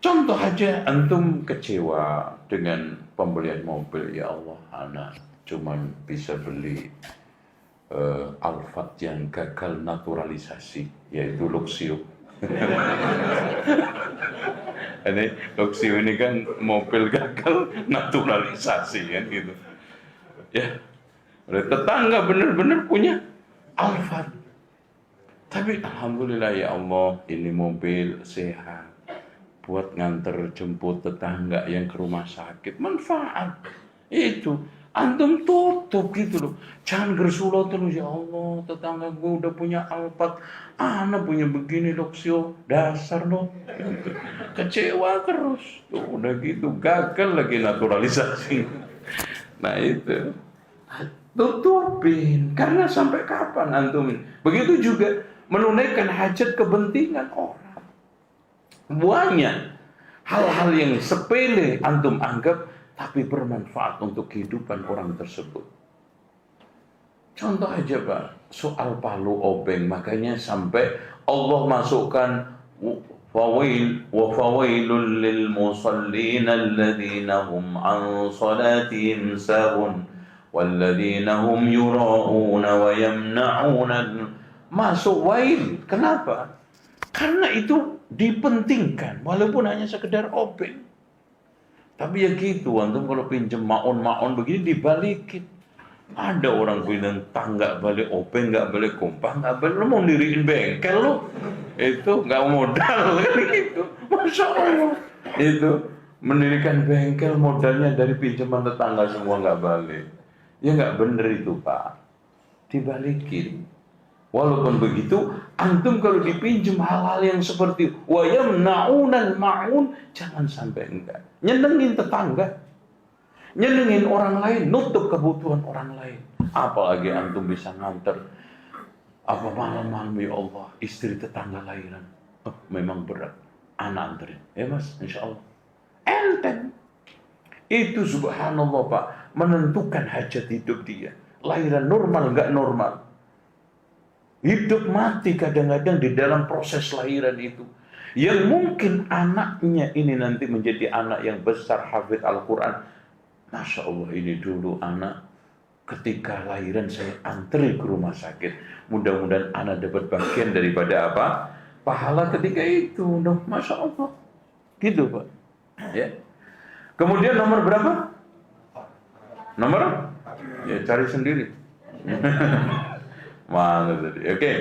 Contoh aja antum kecewa dengan pembelian mobil, ya Allah, anak cuman bisa beli Alphard yang gagal naturalisasi, yaitu Luxio. Ini Luxio ini kan mobil gagal naturalisasi kan gitu. Ya, tetangga bener-bener punya Alphard. Tapi alhamdulillah ya Allah, ini mobil sehat. Buat nganter jemput tetangga yang ke rumah sakit, manfaat itu antum tutup gitu loh, jangan gersulo terus ya Allah tetangga gue udah punya Alphard, anak punya begini Luxio, dasar loh kecewa terus tuh, udah gitu gagal lagi naturalisasi. Nah itu tutupin, karena sampai kapan antum begitu juga menunaikan hajat kepentingan orang. Banyak hal-hal yang sepele antum anggap tapi bermanfaat untuk kehidupan orang tersebut. Contoh aja Pak, soal palu obeng, makanya sampai Allah masukkan fawailul lil musallin alladzina hum an salatihim sahun walladzina hum yura'una wa yamna'una. Masuk wail, kenapa? Karena itu dipentingkan, walaupun hanya sekedar obeng. Tapi ya gitu, antum kalau pinjem maon begini dibalikin. Ada orang bilang nggak balik obeng, nggak balik kompak, nggak balik, lu mau diriin bengkel lu, itu nggak modal kan gitu. Masya Allah, itu mendirikan bengkel modalnya dari pinjaman tetangga semua nggak balik. Ya nggak bener itu Pak, dibalikin. Walaupun begitu, antum kalau dipinjam hal-hal yang seperti wa yamna'unal ma'un, jangan sampai enggak. Nyenengin tetangga, nyenengin orang lain, nutup kebutuhan orang lain. Apalagi antum bisa nganter apa malam-malam ya Allah, istri tetangga lahiran. Oh, memang berat. Anak anterin. Ya Mas, insya Allah. Enteng. Itu subhanallah Pak, menentukan hajat hidup dia. Lahiran normal, enggak normal. Hidup mati kadang-kadang di dalam proses lahiran itu. Yang mungkin anaknya ini nanti menjadi anak yang besar hafid Al-Quran. Masya Allah, ini dulu anak ketika lahiran saya antri ke rumah sakit. Mudah-mudahan anak dapat bagian daripada apa? Pahala ketika itu. Noh, Masya Allah. Gitu Pak. Ya. Kemudian nomor berapa? Nomor? Ya cari sendiri. Mana tadi? Oke.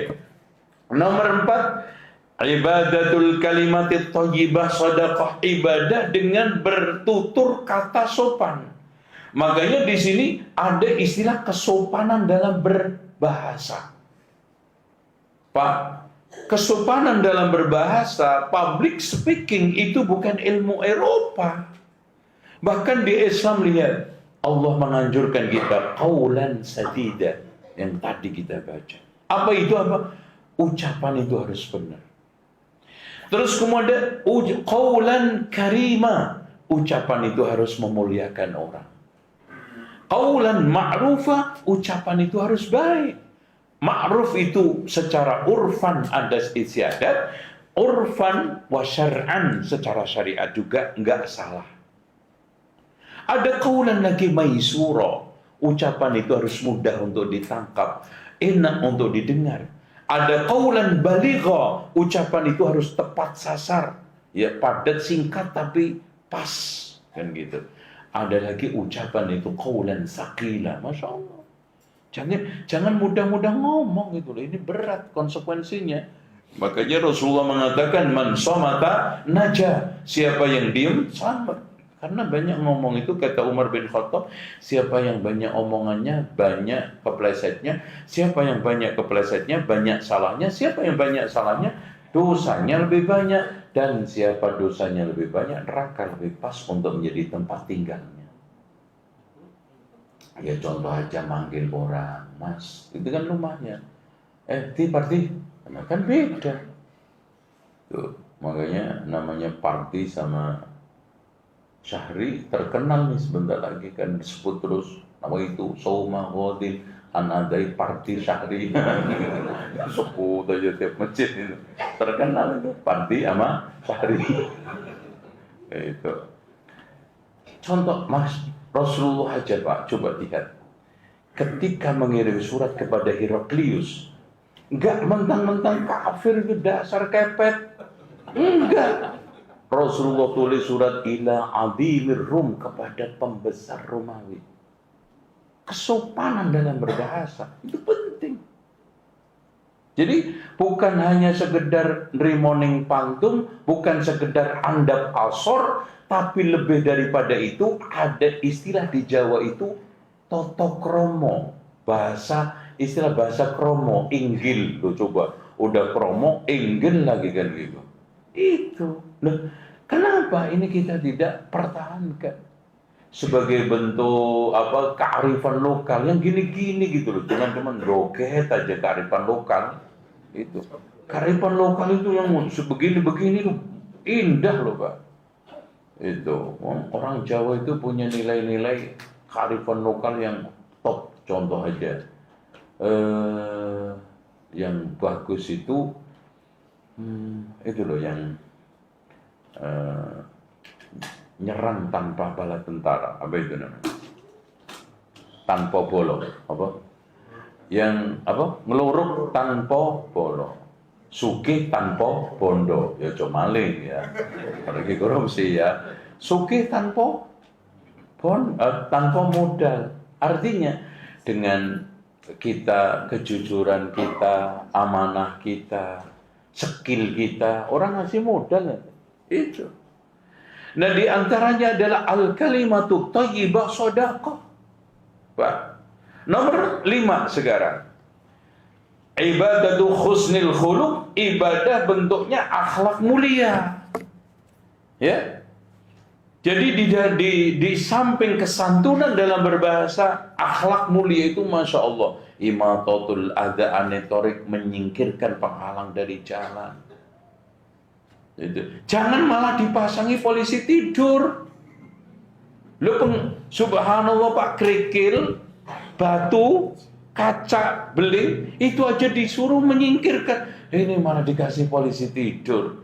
Nomor 4, ibadatul kalimatit thayyibah shadaqah, ibadah dengan bertutur kata sopan. Makanya di sini ada istilah kesopanan dalam berbahasa. Pak, kesopanan dalam berbahasa, public speaking itu bukan ilmu Eropa. Bahkan di Islam lihat, Allah menganjurkan kita qaulan sadida yang tadi kita baca. Apa itu apa? Ucapan itu harus benar. Terus kemudian qaulan karima, ucapan itu harus memuliakan orang. Qaulan ma'rufa, ucapan itu harus baik. Ma'ruf itu secara urfan ada istiadat, urfan wa syar'an secara syariat juga enggak salah. Ada qaulan lagi maisura, ucapan itu harus mudah untuk ditangkap, enak untuk didengar. Ada qaulan baligha, ucapan itu harus tepat sasar, ya padat singkat tapi pas, kan gitu. Ada lagi ucapan itu qaulan saqila, Masya Allah. Jangan mudah-mudah ngomong gitu loh. Ini berat konsekuensinya. Makanya Rasulullah mengatakan man somata naja, siapa yang diam selamat. Karena banyak ngomong itu, kata Umar bin Khattab, siapa yang banyak omongannya banyak keplesetnya, siapa yang banyak keplesetnya banyak salahnya, siapa yang banyak salahnya dosanya lebih banyak, dan siapa dosanya lebih banyak neraka lebih pas untuk menjadi tempat tinggalnya. Ya contoh aja manggil orang, Mas, itu kan rumahnya. Parti, kan beda. Tuh, makanya namanya Parti sama Syahri terkenal nih, sebentar lagi kan disebut terus nama itu Soma Hodin Anadai Parti Syahri. Sebut aja tiap masjid itu terkenal itu Parti sama Syahri. Itu contoh Mas Rasulullah aja Pak, coba lihat ketika mengirim surat kepada Heraklius, enggak mentang-mentang kafir itu dasar kepet, enggak. Rasulullah tulis surat ila adhimir Rum, kepada pembesar Romawi. Kesopanan dalam berbahasa itu penting. Jadi bukan hanya sekedar rimoning pantun, bukan sekedar andap asor, tapi lebih daripada itu ada istilah di Jawa itu toto kromo, istilah bahasa kromo, inggil. Tuh coba, udah kromo, inggil lagi kan gitu. Itu. Nah, kenapa ini kita tidak pertahankan sebagai bentuk apa kearifan lokal yang gini-gini gitu loh. Jangan cuma roket aja kearifan lokal. Itu. Kearifan lokal itu yang sebegini-begini tuh indah loh, Pak. Itu. Orang Jawa itu punya nilai-nilai kearifan lokal yang top. Contoh aja. Yang bagus itu loh yang nyerang tanpa bala tentara, apa itu namanya? Tanpa bolo, apa? Yang apa? Ngeluruk tanpa bolo, sugih tanpa bondo, ya cuma maling ya, apalagi korupsi ya. Sugih tanpa tanpa modal, artinya dengan kita, kejujuran kita, amanah kita, skill kita, orang ngasih modal itu. Nah di antaranya adalah al-kalimatut thayyibah shadaqah. Pak. Nomor 5 sekarang. Ibadatu husnil khuluq, ibadah bentuknya akhlak mulia. Ya. Jadi di samping kesantunan dalam berbahasa, akhlak mulia itu Masya Allah. Imatatul adha anetorik, menyingkirkan penghalang dari jalan. Itu. Jangan malah dipasangi polisi tidur. Subhanallah Pak, kerikil, batu, kaca, beling, itu aja disuruh menyingkirkan. Ini malah dikasih polisi tidur.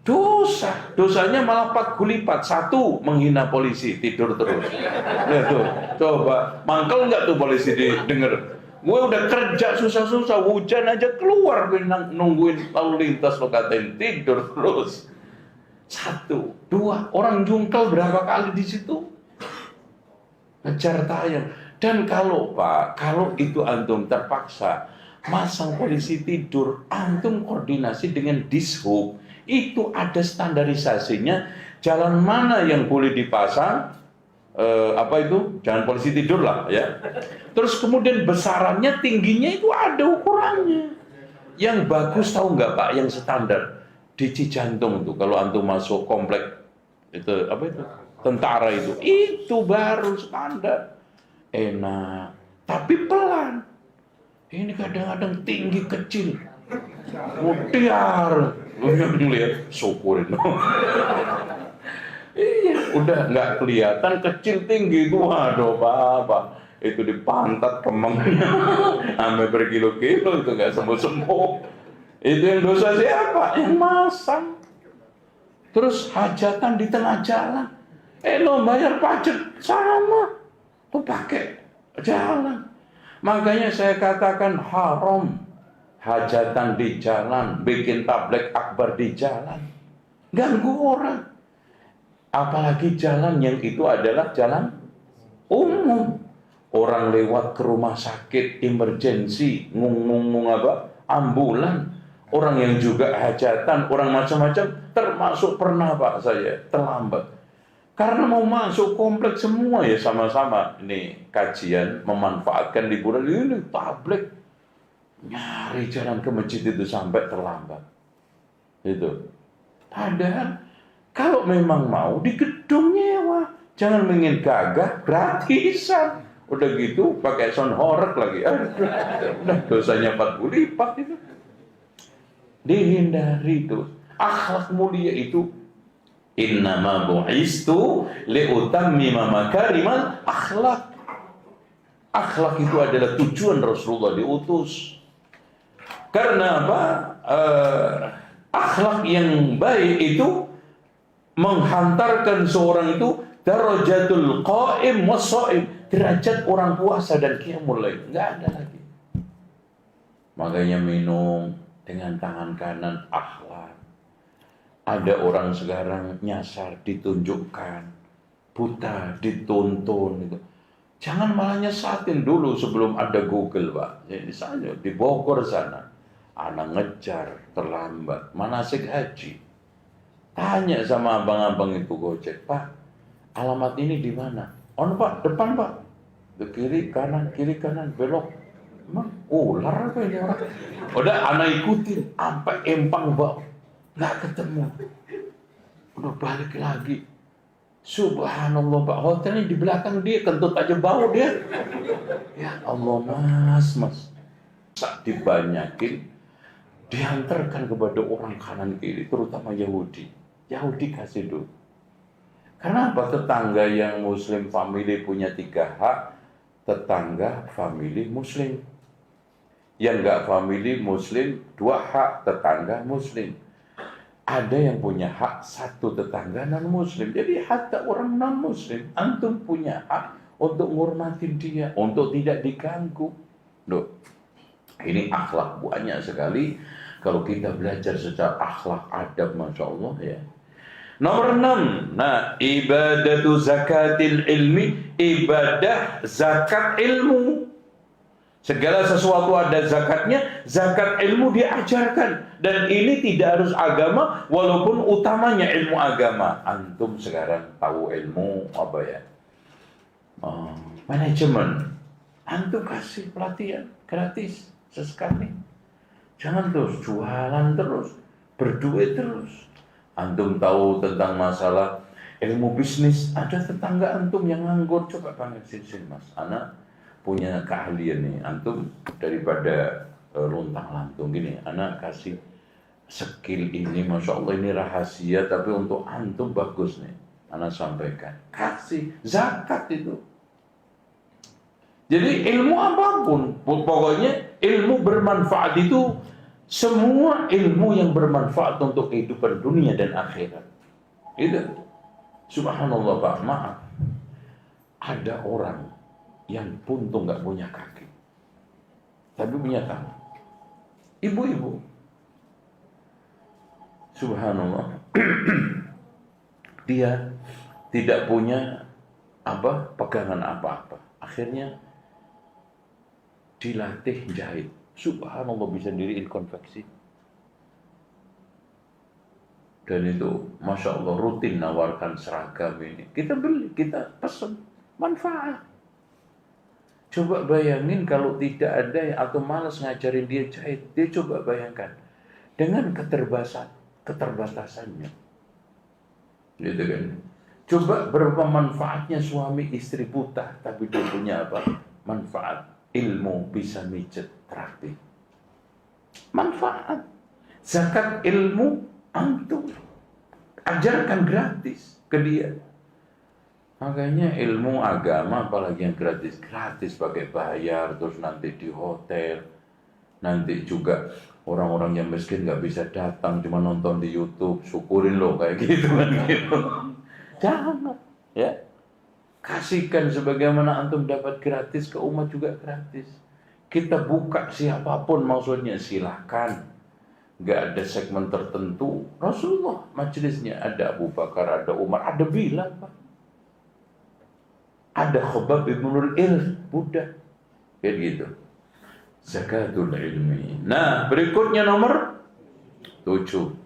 Dosanya malah 4 kali lipat. 1, menghina polisi, tidur terus. Lihat tuh, coba mangkel nggak tuh polisi didengar? Gue udah kerja susah-susah, hujan aja keluar, gue nungguin lalu lintas, lo katain tidur terus. 1, 2, orang jungkel berapa kali di situ? Ngejar tayang. Dan kalau Pak, kalau itu antum terpaksa masang polisi tidur, antum koordinasi dengan Dishub, itu ada standarisasinya, jalan mana yang boleh dipasang, jalan polisi tidur lah ya. Terus kemudian besarannya, tingginya itu ada ukurannya. Yang bagus tahu nggak Pak, yang standar di Cijantung tuh, kalau antum masuk komplek itu tentara itu baru standar, enak, tapi pelan. Ini kadang-kadang tinggi kecil, mutiar, ngeliat syukurin. Iya, udah nggak kelihatan kecil tinggi itu, waduh Bapak, itu di pantat kemengnya, sampai berkilo-kilo itu nggak sembuh-sembuh. Itu yang dosa siapa? Yang masang. Terus hajatan di tengah jalan, lo bayar pajak sama, tuh pakai jalan. Makanya saya katakan haram hajatan di jalan, bikin tabligh akbar di jalan, ganggu orang. Apalagi jalan yang itu adalah jalan umum. Orang lewat ke rumah sakit, emergensi, ambulan. Orang yang juga hajatan, orang macam-macam, termasuk pernah Pak saya terlambat. Karena mau masuk kompleks semua ya sama-sama. Ini kajian memanfaatkan liburan ini tabligh. Nyari jalan ke masjid itu sampai terlambat. Itu. Padahal kalau memang mau di gedung nyewa, jangan ingin gagah gratisan. Udah gitu pakai sound horeg lagi. Udah dosanya 40 lipat itu. Dihindari itu. Akhlak mulia itu innama bu'istu liutammima makarimal akhlak. Akhlak itu adalah tujuan Rasulullah diutus. Karena apa? Akhlak yang baik itu menghantarkan seorang itu darajatul qaim was-shaim, derajat orang puasa dan qiyamul lail. Enggak ada lagi. Makanya minum dengan tangan kanan, akhlak. Ada orang sekarang nyasar ditunjukkan, buta dituntun itu. Jangan malah nyesatin dulu sebelum ada Google Pak. Jadi misalnya di Bogor sana, anak ngejar terlambat manasik haji. Tanya sama abang-abang itu Gojek, Pak, alamat ini di mana? Oh Pak, depan Pak. Ke kiri kanan, belok. Emang ular apa ini orang? Udah anak ikutin sampai Empang Pak, nggak ketemu. Udah balik lagi. Subhanallah Pak, hotelnya di belakang dia, kentut aja bau dia. Ya Allah mas. Saat dibanyakin, dihantarkan kepada orang kanan kiri, terutama Yahudi. Yahudi kasih dulu. Kenapa tetangga yang Muslim family punya 3 hak? Tetangga family Muslim. Yang nggak family Muslim 2 hak, tetangga Muslim. Ada yang punya hak 1 tetangga non-Muslim. Jadi hatta orang non-Muslim, antum punya hak untuk menghormati dia, untuk tidak diganggu. Loh, ini akhlak banyak sekali. Kalau kita belajar secara akhlak adab, Masya Allah ya. Nomor 6, nah ibadatu zakatil ilmi, ibadah zakat ilmu. Segala sesuatu ada zakatnya, zakat ilmu diajarkan. Dan ini tidak harus agama, walaupun utamanya ilmu agama. Antum sekarang tahu ilmu apa ya? Manajemen. Antum kasih pelatihan gratis sesekali. Jangan terus jualan terus, berduit terus. Antum tahu tentang masalah ilmu bisnis, ada tetangga antum yang nganggur, coba panggil sini mas, anak punya keahlian nih, antum daripada luntang-lantung gini, anak kasih skill ini, Masya Allah ini rahasia, tapi untuk antum bagus nih, anak sampaikan, kasih zakat itu. Jadi ilmu apapun, pokoknya ilmu bermanfaat itu Semua ilmu yang bermanfaat untuk kehidupan dunia dan akhirat. Itu. Subhanallah Pak, maaf. Ada orang yang puntung nggak punya kaki, tapi punya tangan. Ibu-ibu. Subhanallah. Dia tidak punya pegangan apa-apa. Akhirnya dilatih jahit. Subhanallah, bisa diriin konveksi. Dan itu Masya Allah rutin nawarkan seragam ini. Kita beli, kita pesan. Manfaat. Coba bayangin kalau tidak ada atau malas ngajarin dia jahit. Dia coba bayangkan. Dengan keterbatasannya. Gitu kan. Coba berapa manfaatnya suami istri buta. Tapi dia punya apa? Manfaat. Ilmu bisa mijet terapi. Manfaat. Zakat ilmu antum ajarkan gratis ke dia. Makanya ilmu agama apalagi yang gratis pakai bayar, terus nanti di hotel, nanti juga orang-orang yang miskin nggak bisa datang, cuma nonton di YouTube, syukurin loh kayak gitu kan gitu. Jangan ya, kasihkan sebagaimana antum dapat gratis ke umat juga gratis. Kita buka siapapun maksudnya silahkan. Gak ada segmen tertentu. Rasulullah majelisnya ada Abu Bakar, ada Umar, ada Bilal Pak. Ada Khobab bin Nuril, budak. Kayak gitu. Zakatul ilmi. Nah, berikutnya nomor 7.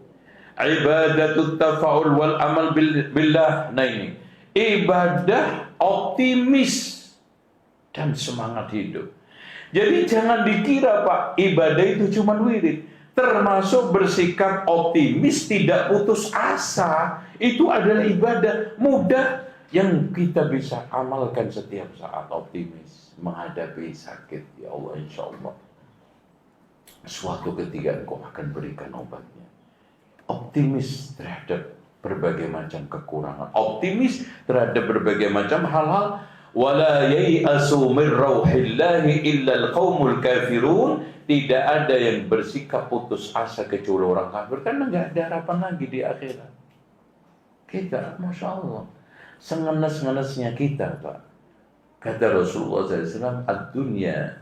Ibadatul tafa'ul wal amal billah. Nah ini, ibadah optimis dan semangat hidup. Jadi jangan dikira Pak, ibadah itu cuma wirid. Termasuk bersikap optimis, tidak putus asa. Itu adalah ibadah mudah yang kita bisa amalkan setiap saat. Optimis menghadapi sakit. Ya Allah, insya Allah suatu ketika Engkau akan berikan obatnya. Optimis terhadap berbagai macam kekurangan. Optimis terhadap berbagai macam hal-hal. Wala yai'asu min rauhillahi illal qaumul kafirun. Tidak ada yang bersikap putus asa kecuali orang kafir, karena nggak ada harapan lagi di akhirat. Kita, Masya Allah, sengenes-ngenesnya kita, Pak. Kata Rasulullah SAW, ad-dunya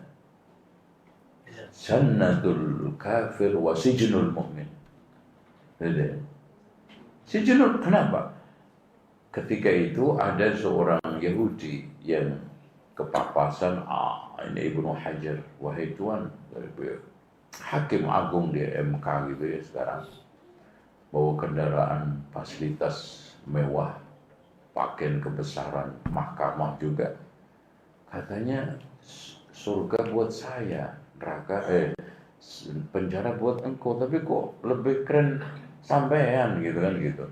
jannatul kafir wa sijnul mu'min. Sijnul, kenapa? Ketika itu ada seorang Yahudi yang kepapasan, ini Ibnu Hajar, wahai Tuhan, Hakim Agung di MK gitu ya sekarang, bawa kendaraan fasilitas mewah, pakaian kebesaran, mahkamah juga, katanya surga buat saya, neraka penjara buat engkau, tapi kok lebih keren sampean gitu kan gitu.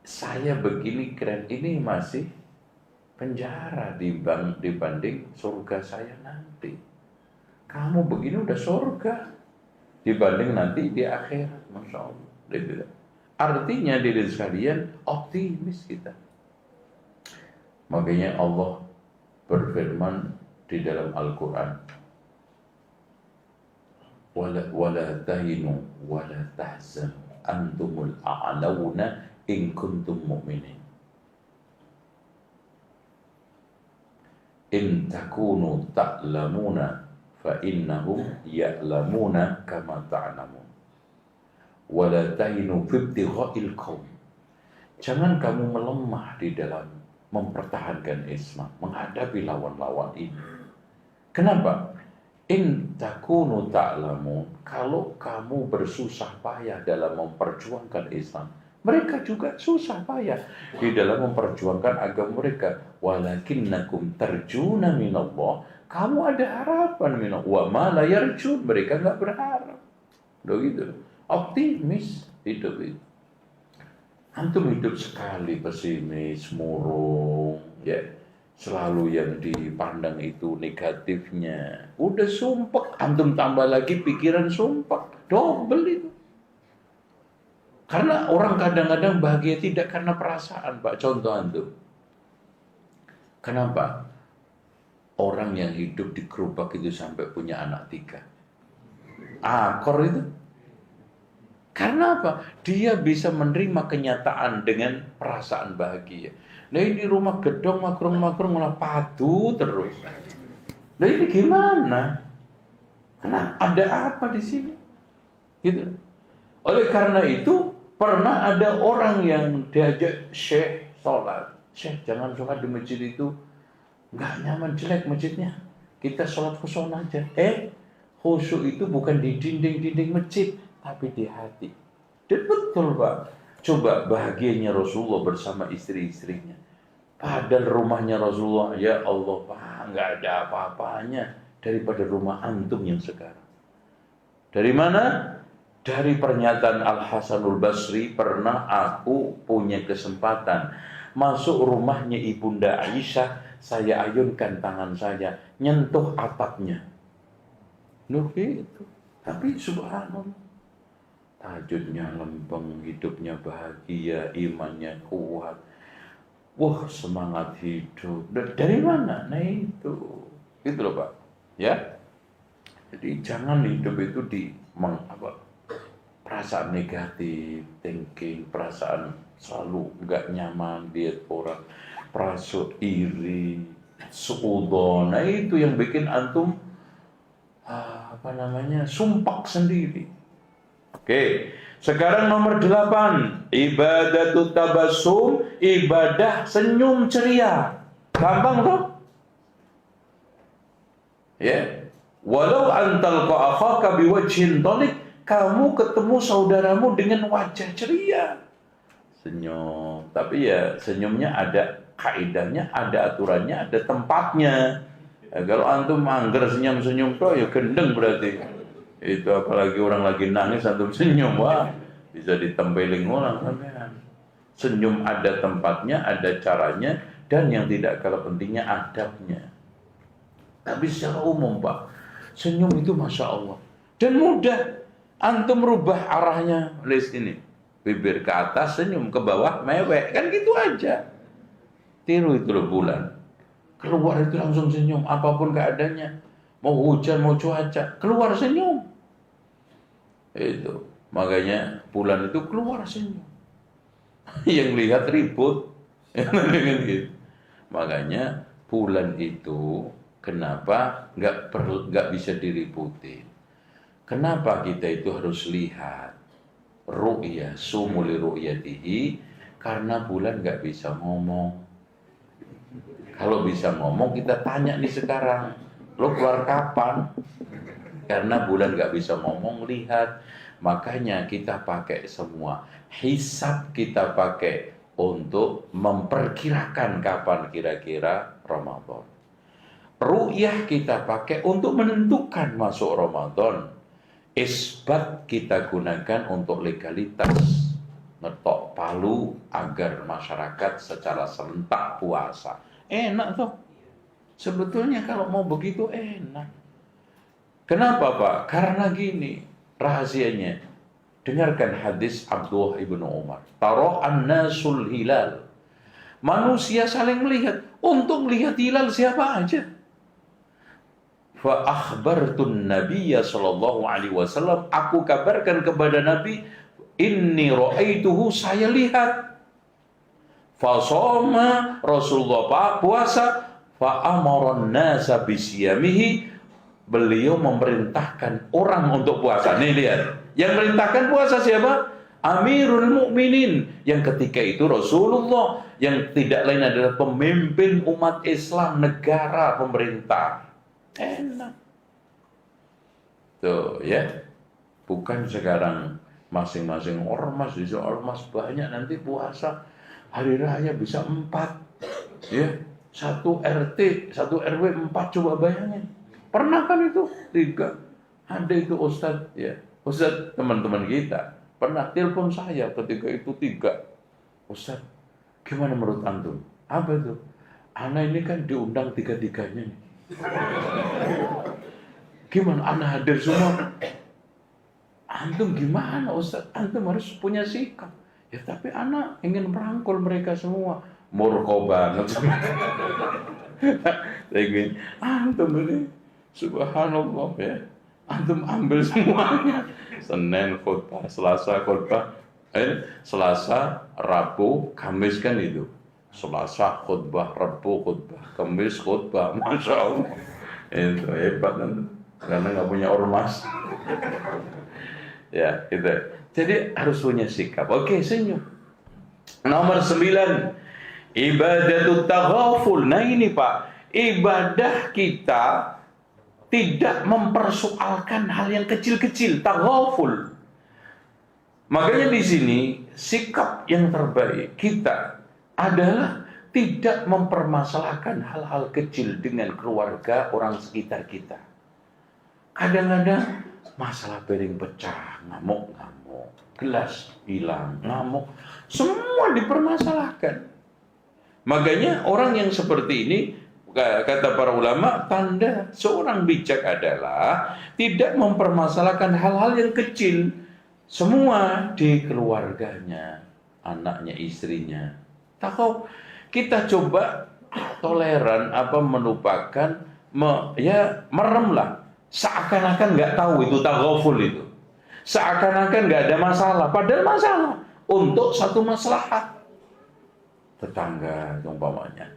Saya begini keren, ini masih penjara dibanding surga saya nanti. Kamu begini udah surga dibanding nanti di akhirat, Masya Allah. Artinya diri sekalian optimis kita. Makanya Allah berfirman di dalam Al-Quran, wala tahinu wala tahzanu antumul a'launa in kuntum mu'minin. In takunu ta'lamuna fa innahum ya'lamuna kama ta'lamun. Wa la tahinu fi ibtigha'il qaum. Jangan kamu melemah di dalam mempertahankan Islam, menghadapi lawan-lawan ini. Kenapa? In takunu ta'lamun, kalau kamu bersusah payah dalam memperjuangkan Islam, mereka juga susah payah di dalam memperjuangkan agama mereka. Walakinnakum tarjuna minallah, kamu ada harapan minallah. Wa ma la yarjun, mereka enggak berharap. Begitu. Optimis hidup itu. Antum hidup sekali pesimis, murung, ya. Selalu yang dipandang itu negatifnya. Udah sumpek, antum tambah lagi pikiran sumpek, double itu. Karena orang kadang-kadang bahagia tidak karena perasaan, Pak. Contoh antum. Kenapa orang yang hidup di gerobak itu sampai punya anak 3? akor itu. Karena apa? Dia bisa menerima kenyataan dengan perasaan bahagia. Nah ini rumah gedong, makrung-makrung malah padu terus. Nah ini gimana? Karena ada apa di sini? Gitu. Oleh karena itu, pernah ada orang yang diajak Syekh sholat. Syekh, jangan sholat di masjid itu. Nggak nyaman, jelek masjidnya. Kita sholat khusyuk aja. Khusyuk itu bukan di dinding-dinding masjid, tapi di hati. Dan betul Pak. Coba bahagianya Rasulullah bersama istri-istrinya. Padahal rumahnya Rasulullah, ya Allah Pak, nggak ada apa-apanya daripada rumah antum yang sekarang. Dari mana? Dari pernyataan Al-Hasanul Basri, pernah aku punya kesempatan masuk rumahnya Ibunda Aisyah, saya ayunkan tangan saya, nyentuh atapnya. Loh gitu. Tapi subhanallah, tahajudnya lempeng, hidupnya bahagia, imannya kuat. Wah, semangat hidup. Dari mana? Nah itu loh Pak. Ya. Jadi jangan hidup itu perasaan negatif, thinking, perasaan selalu nggak nyaman, lihat orang, perasaan iri, suudon. Nah itu yang bikin antum sumpak sendiri. Oke. Sekarang nomor 8, ibadatul tabassum, ibadah senyum ceria. Gampang toh? Ya. Walau antal akhaka biwajhin dhalik, kamu ketemu saudaramu dengan wajah ceria. Senyum. Tapi ya senyumnya ada kaidahnya, ada aturannya, ada tempatnya. Ya, kalau antum angger senyum-senyum toh ya gendeng berarti. Itu apalagi orang lagi nangis antum senyum, wah bisa ditempeling orang sampean. Senyum ada tempatnya, ada caranya, dan yang tidak kalah pentingnya adabnya. Tapi secara umum Pak, senyum itu Masya Allah dan mudah. Antum rubah arahnya, list ini, bibir ke atas senyum, ke bawah mewek, kan gitu aja. Tiru itu loh bulan, keluar itu langsung senyum, apapun keadaannya, mau hujan mau cuaca, keluar senyum. Itu makanya bulan itu keluar senyum. Yang lihat ribut. Makanya bulan itu kenapa nggak bisa diributin? Kenapa kita itu harus lihat ru'yah, sumuli ru'yatihi? Karena bulan nggak bisa ngomong. Kalau bisa ngomong kita tanya nih sekarang, lo keluar kapan? Karena bulan nggak bisa ngomong, lihat. Makanya kita pakai semua. Hisab kita pakai untuk memperkirakan kapan kira-kira Ramadan. Ru'yah kita pakai untuk menentukan masuk Ramadan. Isbat kita gunakan untuk legalitas. Ngetok palu agar masyarakat secara serentak puasa. Enak tuh. Sebetulnya kalau mau begitu enak. Kenapa Pak? Karena gini rahasianya. Dengarkan hadis Abdullah ibnu Umar. Tara'an nasul hilal. Manusia saling melihat. Untuk melihat hilal siapa aja? Fa akhbartun nabiyya sallallahu alaihi wasallam. Aku kabarkan kepada Nabi, inni ra'aituhu, saya lihat. Fa shoma, Rasulullah puasa, fa amaran nasa bisiyamihi. Beliau memerintahkan orang untuk puasa. Nih lihat, yang merintahkan puasa siapa? Amirul Mukminin. Yang ketika itu Rasulullah, yang tidak lain adalah pemimpin umat Islam, negara, pemerintah. Enak. Tuh ya. Bukan sekarang masing-masing ormas, bisa ormas banyak nanti puasa hari raya bisa 4. Ya, 1 RT, 1 RW 4, coba bayangin. Pernah kan itu 3. Ada itu Ustadz, ya. Ustadz teman-teman kita pernah telepon saya ketika itu 3. Ustadz, gimana menurut antum? Apa itu? Anak ini kan diundang 3-3-nya nih. Gimana? Anak hadir semua. Antum gimana Ustadz? Antum harus punya sikap. Ya tapi anak ingin merangkul mereka semua. Murko banget. Saya ingin antum ini. Subhanallah ya. Antum ambil semuanya. Senin khutbah, Selasa khutbah, Selasa, Rabu, Kamis kan itu. Selasa khutbah, Rabu khutbah, Kamis khutbah, Masya Allah. Itu hebat nanti. Karena nggak punya ormas. Ya, itu. Jadi harus punya sikap. Oke, senyum. Nomor 9, ibadatut taghaful. Nah ini Pak, ibadah kita tidak mempersoalkan hal yang kecil-kecil, taghaful. Makanya di sini sikap yang terbaik kita adalah tidak mempermasalahkan hal-hal kecil dengan keluarga, orang sekitar kita. Kadang-kadang masalah piring pecah, ngamuk-ngamuk, gelas hilang, ngamuk, semua dipermasalahkan. Makanya orang yang seperti ini, kata para ulama, tanda seorang bijak adalah tidak mempermasalahkan hal-hal yang kecil. Semua di keluarganya, anaknya, istrinya. Tahu, kita coba toleran melupakan, meremlah. Seakan-akan nggak tahu itu taghaful itu. Seakan-akan nggak ada masalah, padahal masalah untuk satu maslahat. Tetangga umpamanya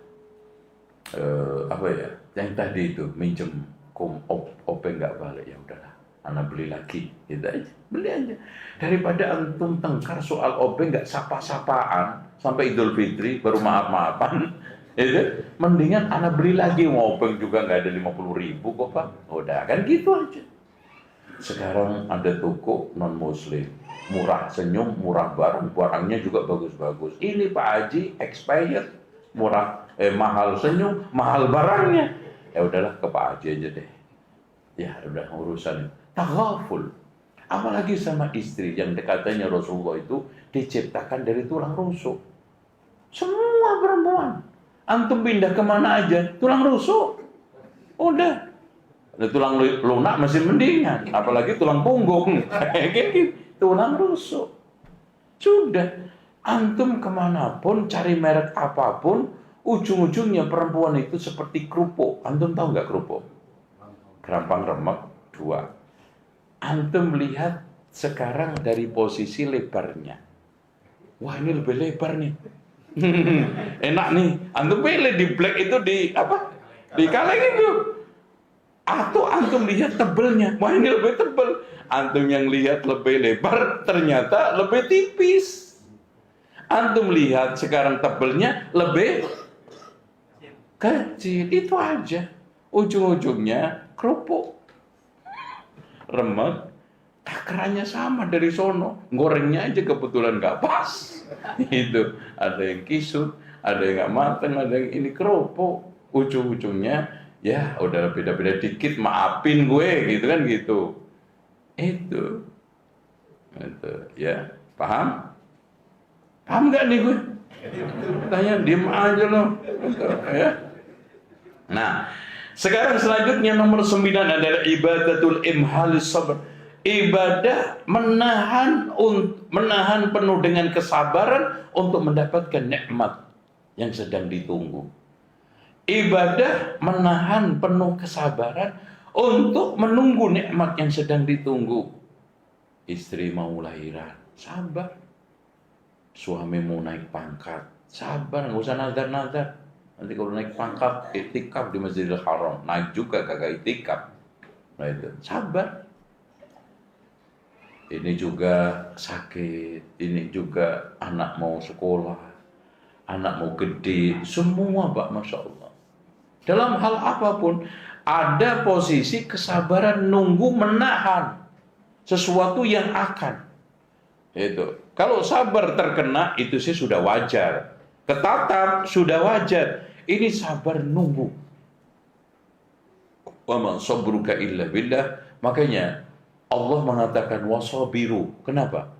yang tadi itu minjem openg nggak balik, ya udahlah, anak beli lagi, gitu aja, beli aja. Daripada antum tengkar soal openg nggak sapa-sapaan sampai Idul Fitri baru maaf-maafan, itu mendingan anak beli lagi. Openg juga nggak ada 50.000 kok Pak, udah kan gitu aja. Sekarang ada toko non muslim, murah senyum, murah barangnya juga bagus-bagus. Ini Pak Haji expired, murah, mahal senyum, mahal barangnya. Ya udahlah ke Pak Haji aja deh. Ya udah urusan taghaful. Apalagi sama istri yang katanya Rasulullah itu diciptakan dari tulang rusuk. Semua perempuan, antum pindah kemana aja tulang rusuk. Udah. Ada tulang lunak masih mendingan, apalagi tulang punggung. Tulang rusuk. Sudah, antum kemanapun, cari merek apapun, ujung-ujungnya perempuan itu seperti kerupuk. Antum tahu nggak kerupuk? Gampang remek, 2. Antum lihat sekarang dari posisi lebarnya. Wah, ini lebih lebar nih. Enak nih. Antum pilih di black itu di kaleng itu. Atau antum lihat tebelnya, wah ini lebih tebel. Antum yang lihat lebih lebar, ternyata lebih tipis. Antum lihat sekarang tebelnya lebih kecil, itu aja. Ujung-ujungnya kerupuk, remek, takarannya sama dari sono. Gorengnya aja kebetulan nggak pas. Itu ada yang kisut, ada yang nggak matang, ada yang ini kerupuk. Ujung-ujungnya ya udah beda-beda dikit, maafin gue, gitu kan gitu. Itu ya, paham? Paham nggak nih gue? Tanya, diem aja loh. Ya. Nah, sekarang selanjutnya nomor 9 adalah ibadatul imhalis sabr. Ibadah menahan penuh dengan kesabaran untuk mendapatkan nikmat yang sedang ditunggu. Ibadah menahan penuh kesabaran untuk menunggu nikmat yang sedang ditunggu. Istri mau lahiran, sabar. Suami mau naik pangkat, sabar, nggak usah nadar-nadar. Nanti kalau naik pangkat, itikaf di Masjidil Haram, naik juga kagak itikaf. Nah itu, sabar. Ini juga sakit, ini juga anak mau sekolah, anak mau gede, semua Pak, Masya Allah. Dalam hal apapun, ada posisi kesabaran nunggu menahan sesuatu yang akan. Itu. Kalau sabar terkena, itu sih sudah wajar. Ketatap, sudah wajar. Ini sabar nunggu. Wa ma sabruka illa billah. Makanya Allah mengatakan wasabiru. Kenapa?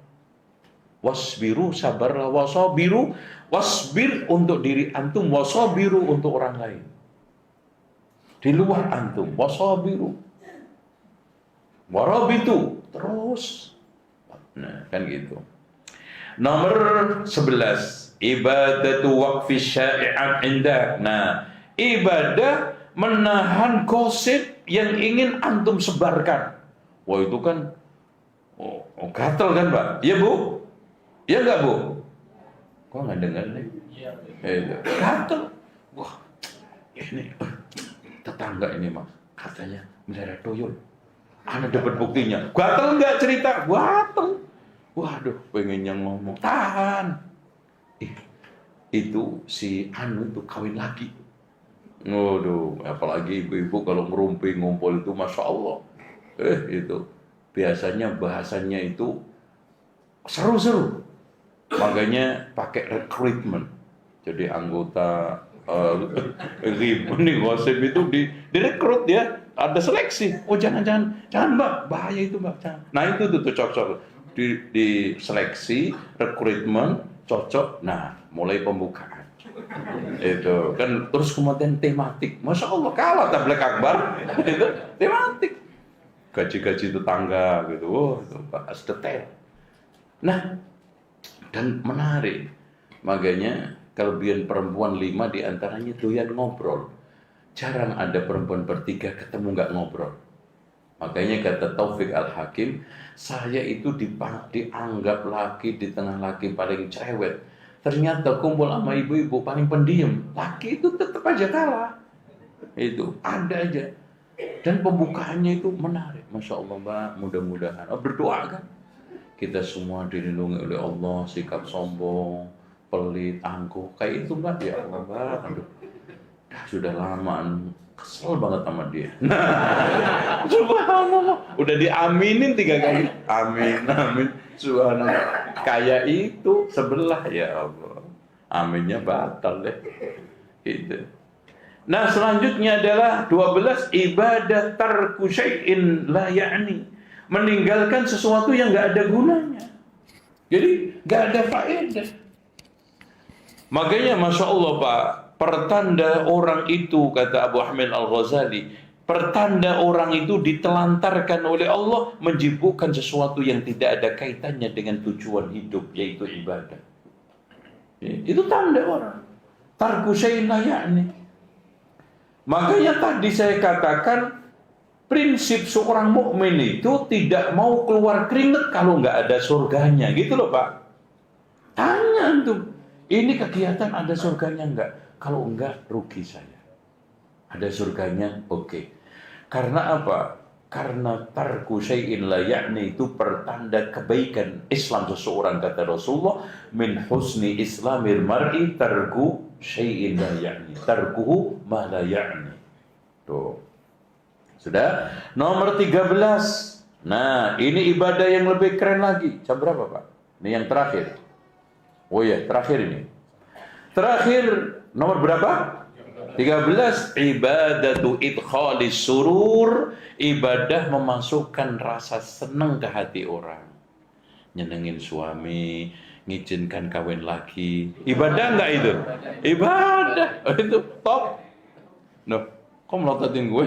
Wasbiru, sabarlah, wasabiru. Wasbir untuk diri antum, wasabiru untuk orang lain. Di luar antum, wasabiru, warabitu, terus. Nah, kan gitu. Nomor 11, ibadatu waqfi syai'at indah. Nah, ibadah menahan gosip yang ingin antum sebarkan. Wah itu kan gatel kan Pak? Iya Bu? Iya nggak Bu? Kok nggak dengar nih? Gatel. Wah ini tetangga ini Mas katanya melihara tuyul. Ana dapat buktinya. Gatel nggak cerita? Gatel. Waduh, pengennya ngomong. Tahan. Itu si Anu itu kawin lagi. Waduh, apalagi ibu-ibu kalau ngerumpi ngumpul itu Masya Allah. Itu biasanya bahasanya itu seru-seru. Makanya pakai recruitment. Jadi anggota nih gosip itu direkrut ya. Ada seleksi. Oh jangan Mbak, bahaya itu Mbak. Jangan. Nah itu tuh cocok. Di seleksi, rekrutmen, cocok. Nah, mulai pembukaan. Itu kan terus kemudian tematik. Masya Allah kalah tabligh akbar. Itu tematik. Gaji-gaji tetangga gitu. Oh, itu bahas detail. Nah, dan menarik. Makanya kelebihan perempuan 5 diantaranya doyan ngobrol. Jarang ada perempuan bertiga ketemu nggak ngobrol. Makanya kata Taufik Al-Hakim, saya itu dianggap laki di tengah laki paling cerewet. Ternyata kumpul sama ibu-ibu paling pendiam. Laki itu tetap aja kalah. Itu ada aja. Dan pembukaannya itu menarik. Masya Allah Mbak, mudah-mudahan. Berdoa kan. Kita semua dilindungi oleh Allah, sikap sombong, pelit, angkuh. Kayak itu Mbak, ya Allah Mbak. Aduh, sudah lama kesel banget sama dia. Nah, subhanallah, udah diaminin 3 kali. Amin. Subhanallah. Kayak itu sebelah ya Allah. Aminnya batal deh. Gitu. Nah, selanjutnya adalah 12 ibadah tarku syai'in la ya'ni. Meninggalkan sesuatu yang enggak ada gunanya. Jadi, enggak ada faedah. Makanya Masya Allah Pak, pertanda orang itu, kata Abu Hamid Al-Ghazali, pertanda orang itu ditelantarkan oleh Allah menyibukkan sesuatu yang tidak ada kaitannya dengan tujuan hidup, yaitu ibadah. Itu tanda orang. Tarku syai'in la ya'ni. Makanya tadi saya katakan prinsip seorang mukmin itu tidak mau keluar keringat kalau nggak ada surganya, gitu loh Pak. Tanya antum, ini kegiatan ada surganya enggak? Kalau enggak, rugi saya. Ada surganya, oke. Karena apa? Karena tarku syai'in la ya'ni itu pertanda kebaikan Islam seseorang, kata Rasulullah, min husni islamil mar'i tarku syai'in la ya'ni. Tarkuhu ma la ya'ni. Tuh. Sudah? Nomor 13. Nah, ini ibadah yang lebih keren lagi. Jam berapa, Pak? Ini yang terakhir. Oh ya, terakhir ini. Terakhir, nomor berapa? 13. Ibadatu idkhalis surur. Ibadah memasukkan rasa senang ke hati orang. Nyenengin suami, ngizinkan kawin lagi. Ibadah enggak itu? Ibadah. Itu top. Noh, kok melototin gue?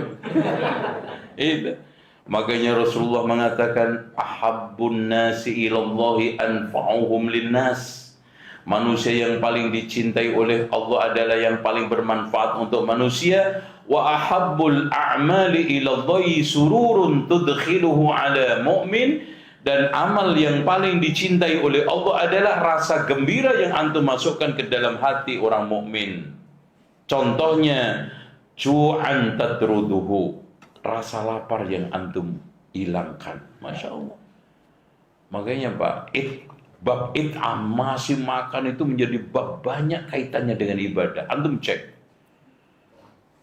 Itu. Makanya Rasulullah mengatakan, ahabbun nasi ilallahi anfa'uhum linnas. Manusia yang paling dicintai oleh Allah adalah yang paling bermanfaat untuk manusia. Wa ahabbul a'mali ilallahi sururun tudkhiluhu ala mu'min. Dan amal yang paling dicintai oleh Allah adalah rasa gembira yang antum masukkan ke dalam hati orang mukmin. Contohnya, ju'an tatruduhu, rasa lapar yang antum hilangkan. Masya Allah. Makanya Pak, bab it'am, masih makan itu menjadi bab banyak kaitannya dengan ibadah. Antum cek.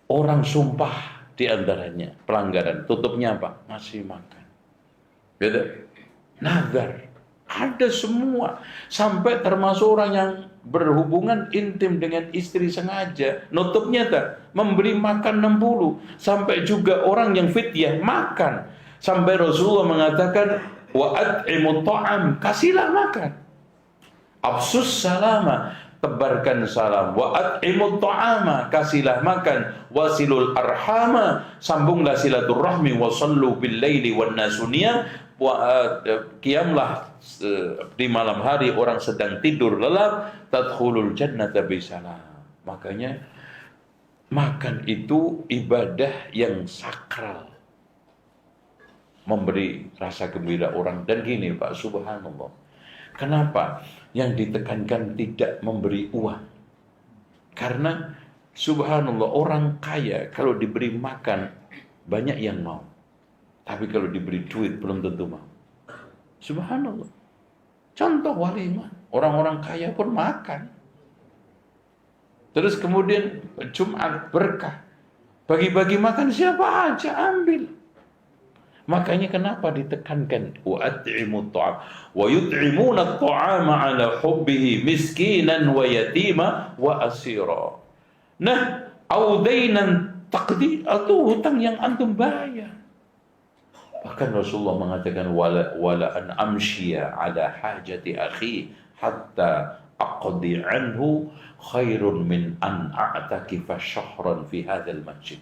Orang sumpah di antaranya pelanggaran. Tutupnya apa? Masih makan. Beda. Nazar. Ada semua. Sampai termasuk orang yang berhubungan intim dengan istri sengaja. Nutupnya tak? Memberi makan 60. Sampai juga orang yang fidyah makan. Sampai Rasulullah mengatakan, wa at'imut ta'am, kasihlah makan. Afsus salama, tebarkan salam. Wa at'imut ta'ama, kasihlah makan. Wasilul arhama, sambunglah silaturahmi. Wa sallu bil laili wan nasuniyah, qiyamlah di malam hari orang sedang tidur lelap. Tadkhulul jannata bisalam. Makanya makan itu ibadah yang sakral. memberi rasa gembira orang. Dan gini Pak, subhanallah, kenapa yang ditekankan tidak memberi uang? Karena subhanallah, orang kaya kalau diberi makan banyak yang mau, tapi kalau diberi duit belum tentu mau. Subhanallah. Contoh walimah, orang-orang kaya pun makan. Terus kemudian Jumat berkah, bagi-bagi makan siapa aja ambil. Makanya kenapa ditekankan wa at'imut ta'am wa yut'imuna at-ta'ama 'ala hubbihi miskinan wa yatima wa asira. Nah, audainan taqdi atau hutang yang antum bayar. Bahkan Rasulullah mengatakan wala an amshiya 'ala hajati akhi hatta aqdi anhu khairun min an a'takifa syahran fi hadzal masjid.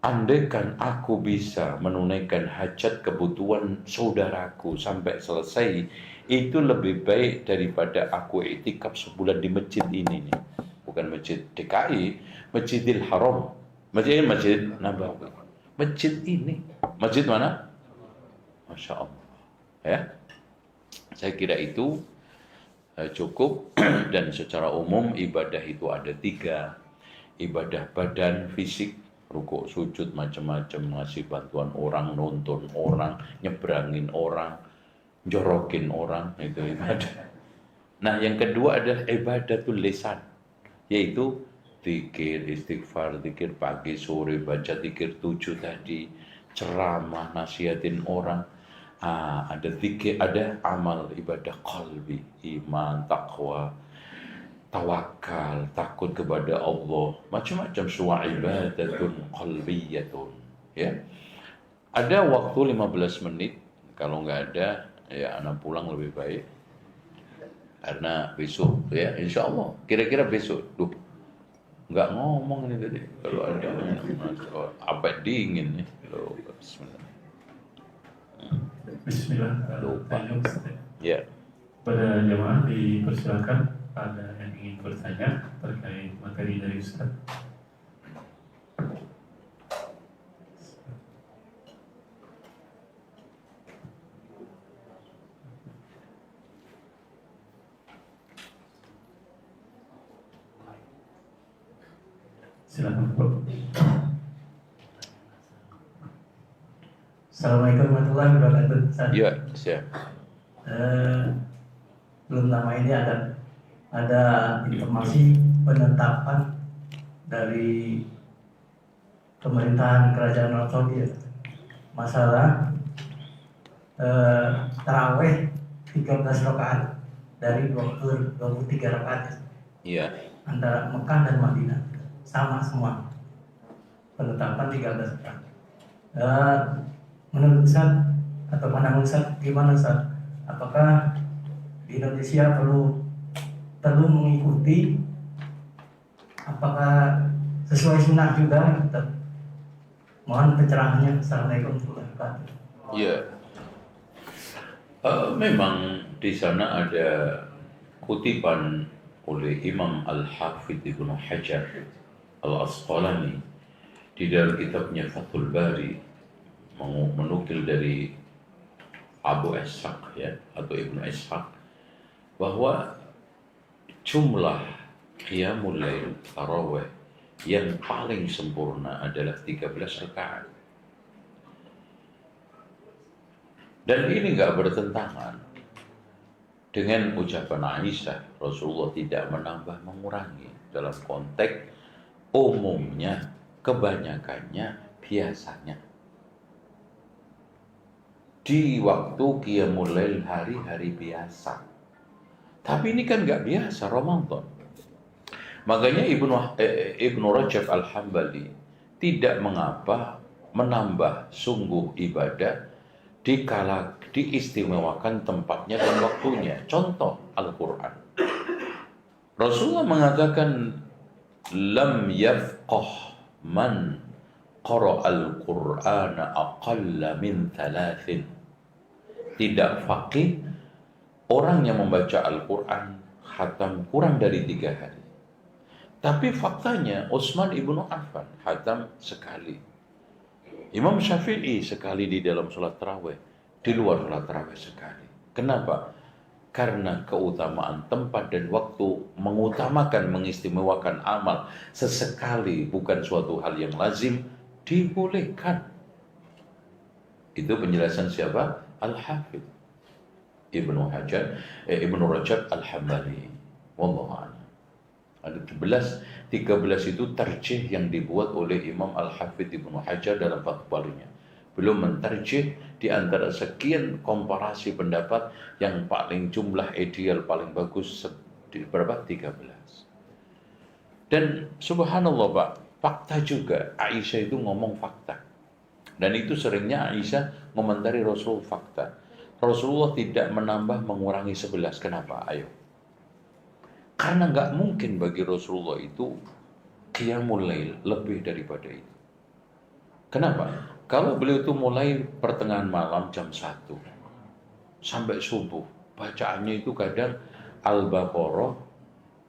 Andaikan aku bisa menunaikan hajat kebutuhan saudaraku sampai selesai, itu lebih baik daripada aku iktikaf sebulan di masjid ini nih. Bukan masjid DKI, Masjidil Haram, Masjid Nabawi. Masjid ini, masjid mana? Masya Allah. Ya, saya kira itu cukup. Dan secara umum ibadah itu ada 3. Ibadah badan, fisik, rukuk, sujud, macam-macam, ngasih bantuan orang, nonton orang, nyebrangin orang, jorokin orang, itu ibadah. Nah, yang kedua adalah ibadatul lisan, yaitu zikir, istighfar, zikir pagi, sore, baca zikir 7 tadi, ceramah, nasihatin orang. Ada zikir, ada amal ibadah qalbi, iman, takwa, tawakal, takut kepada Allah, macam-macam, ibadatun qalbiyatun. Ya, ada waktu 15 menit. Kalau nggak ada, ya anak pulang lebih baik. Karena besok, ya insya Allah, kira-kira besok, nggak ngomong ini tadi. Kalau ada apa dingin nih. Bismillah. Bismillah. Lupa. Ya. Pada jemaah dipersilakan ada yang ingin bertanya terkait materi dari Ustaz. Silakan, Bro. Assalamualaikum warahmatullahi wabarakatuh. Ya, siap. Belum lama ini ada informasi penetapan dari pemerintahan kerajaan Arab Saudi masalah taraweh 13 rakaat dari 23 rakaat. Iya. Antara Mekah dan Madinah sama semua. Penetapan 13 rakaat. Menurut Ustaz atau pandangan Ustaz gimana Ustaz? Apakah di Indonesia perlu mengikuti, apakah sesuai sunnah juga? Mohon pencerahannya. Assalamualaikum warahmatullahi wabarakatuh. Iya. Memang di sana ada kutipan oleh Imam Al-Hafidh Ibnu Hajar Al-Asqalani di dalam kitabnya Fathul Bari, menukil dari Abu Ishaq, ya, atau Ibnu Ishaq, bahwa jumlah qiyamul lail tarawih yang paling sempurna adalah 13 rakaat. Dan ini nggak bertentangan dengan ucapan Aisyah, Rasulullah tidak menambah mengurangi dalam konteks umumnya, kebanyakannya, biasanya. Di waktu qiyamul lail hari-hari biasa. Tapi ini kan nggak biasa, Ramadan. Makanya Ibnu Rajab Al-Hambali tidak mengapa menambah sungguh ibadah dikala diistimewakan tempatnya dan waktunya. Contoh Al-Quran. Rasulullah mengatakan lam yafqah man qara'al Qur'ana aqalla min 3. Tidak faqih orang yang membaca Al-Quran khatam kurang dari 3 hari. Tapi faktanya Utsman ibnu Affan khatam sekali. Imam Syafi'i sekali di dalam sholat tarawih, di luar sholat tarawih sekali. Kenapa? Karena keutamaan tempat dan waktu mengutamakan, mengistimewakan amal sesekali bukan suatu hal yang lazim, dibolehkan. Itu penjelasan siapa? Al-Hafidh Ibnu Rajab Al-Hambali. Wallahu a'lam. Ada 13 itu tarjih yang dibuat oleh Imam Al-Hafidh Ibnu Hajar dalam Fathul Barinya. Belum mentarjih di antara sekian komparasi pendapat yang paling jumlah ideal paling bagus berapa? 13. Dan subhanallah Pak, fakta juga Aisyah itu ngomong fakta. Dan itu seringnya Aisyah ngomentari Rasul fakta. Rasulullah tidak menambah mengurangi 11. Kenapa? Ayo. Karena nggak mungkin bagi Rasulullah itu qiyamul lail lebih daripada itu. Kenapa? Kalau beliau itu mulai pertengahan malam jam 1 sampai subuh, bacaannya itu kadang Al-Baqarah,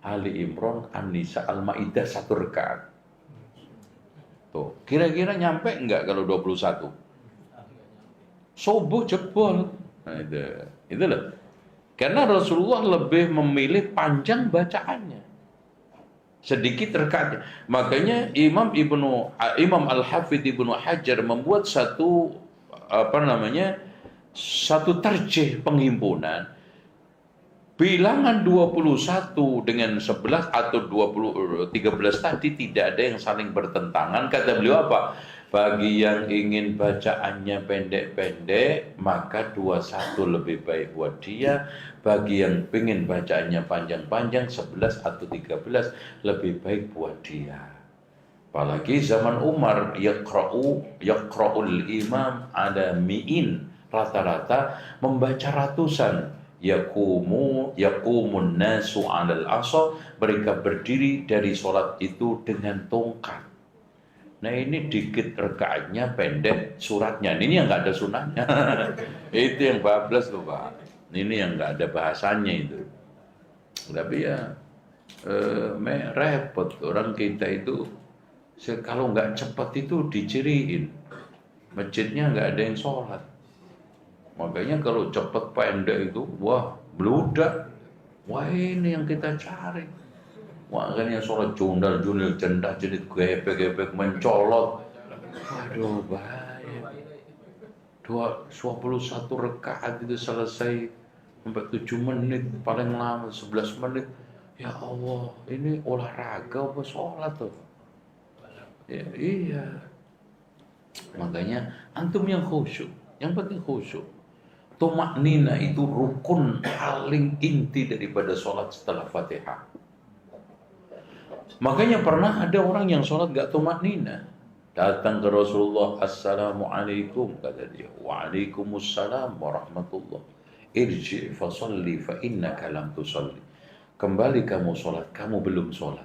Ali Imran, An-Nisa, Al-Maidah 1 rakaat. Tuh, kira-kira nyampe enggak kalau 21? Subuh jebol. Nah, itu loh. Karena Rasulullah lebih memilih panjang bacaannya. Sedikit rakaatnya. Makanya Imam Al-Hafidh Ibnu Hajar membuat satu tarjih penghimpunan bilangan 21 dengan 11 atau 13 tadi tidak ada yang saling bertentangan. Kata beliau apa? Bagi yang ingin bacaannya pendek-pendek, maka 21 lebih baik buat dia. Bagi yang ingin bacaannya panjang-panjang, 11 atau 13 lebih baik buat dia. Apalagi zaman Umar, yaqra'ul imam ada mi'in, rata-rata membaca ratusan. Yaqumun nasu 'alal 'asa, mereka berdiri dari sholat itu dengan tongkat. Nah ini dikit rakaatnya, pendek suratnya. Ini yang nggak ada sunahnya. Itu yang bablas tuh Pak. Ini yang nggak ada bahasanya itu. Tapi ya repot orang kita itu. Kalau nggak cepat itu diciriin. Masjidnya nggak ada yang sholat. Makanya kalau cepat pendek itu, wah beludak. Wah ini yang kita cari. Makanya sholat jundal-jundal, jendak-jendit, gepek-gepek, mencolot. Waduh, bahaya. 21 rakaat itu selesai sampai 7 menit, paling lama 11 menit. Ya Allah, ini olahraga apa sholat tuh? Ya, iya. Makanya antum yang khusyuk, yang penting khusyuk. Tumaknina itu rukun paling inti daripada sholat setelah Fatihah. Makanya pernah ada orang yang sholat gak tumaknina, datang ke Rasulullah, Assalamualaikum, kata dia, Waalaikumsalam warahmatullah, irji' fasalli fa innaka lam tusalli, kembali kamu sholat, kamu belum sholat.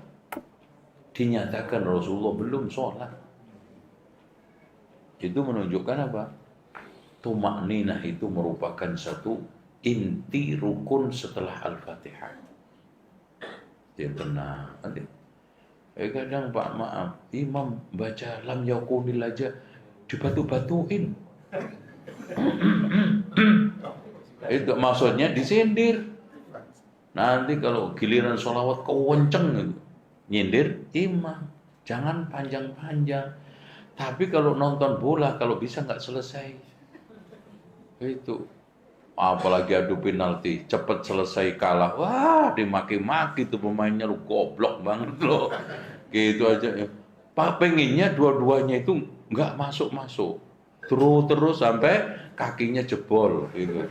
Dinyatakan Rasulullah belum sholat. Itu menunjukkan apa? Tumakninah itu merupakan satu inti rukun setelah Al-Fatihah. Dia tenang. Kadang Pak maaf, imam baca lam yakunil aja dibatu-batuin. Itu maksudnya disindir. Nanti kalau giliran sholawat kewenceng gitu, nyindir imam. Jangan panjang-panjang. Tapi kalau nonton bola, kalau bisa nggak selesai. Itu. Apalagi adu penalti, cepet selesai kalah. Wah, dimaki-maki tuh pemainnya, lu goblok banget loh. Gitu aja ya. Pak pengennya dua-duanya itu nggak masuk-masuk. Terus sampai kakinya jebol gitu.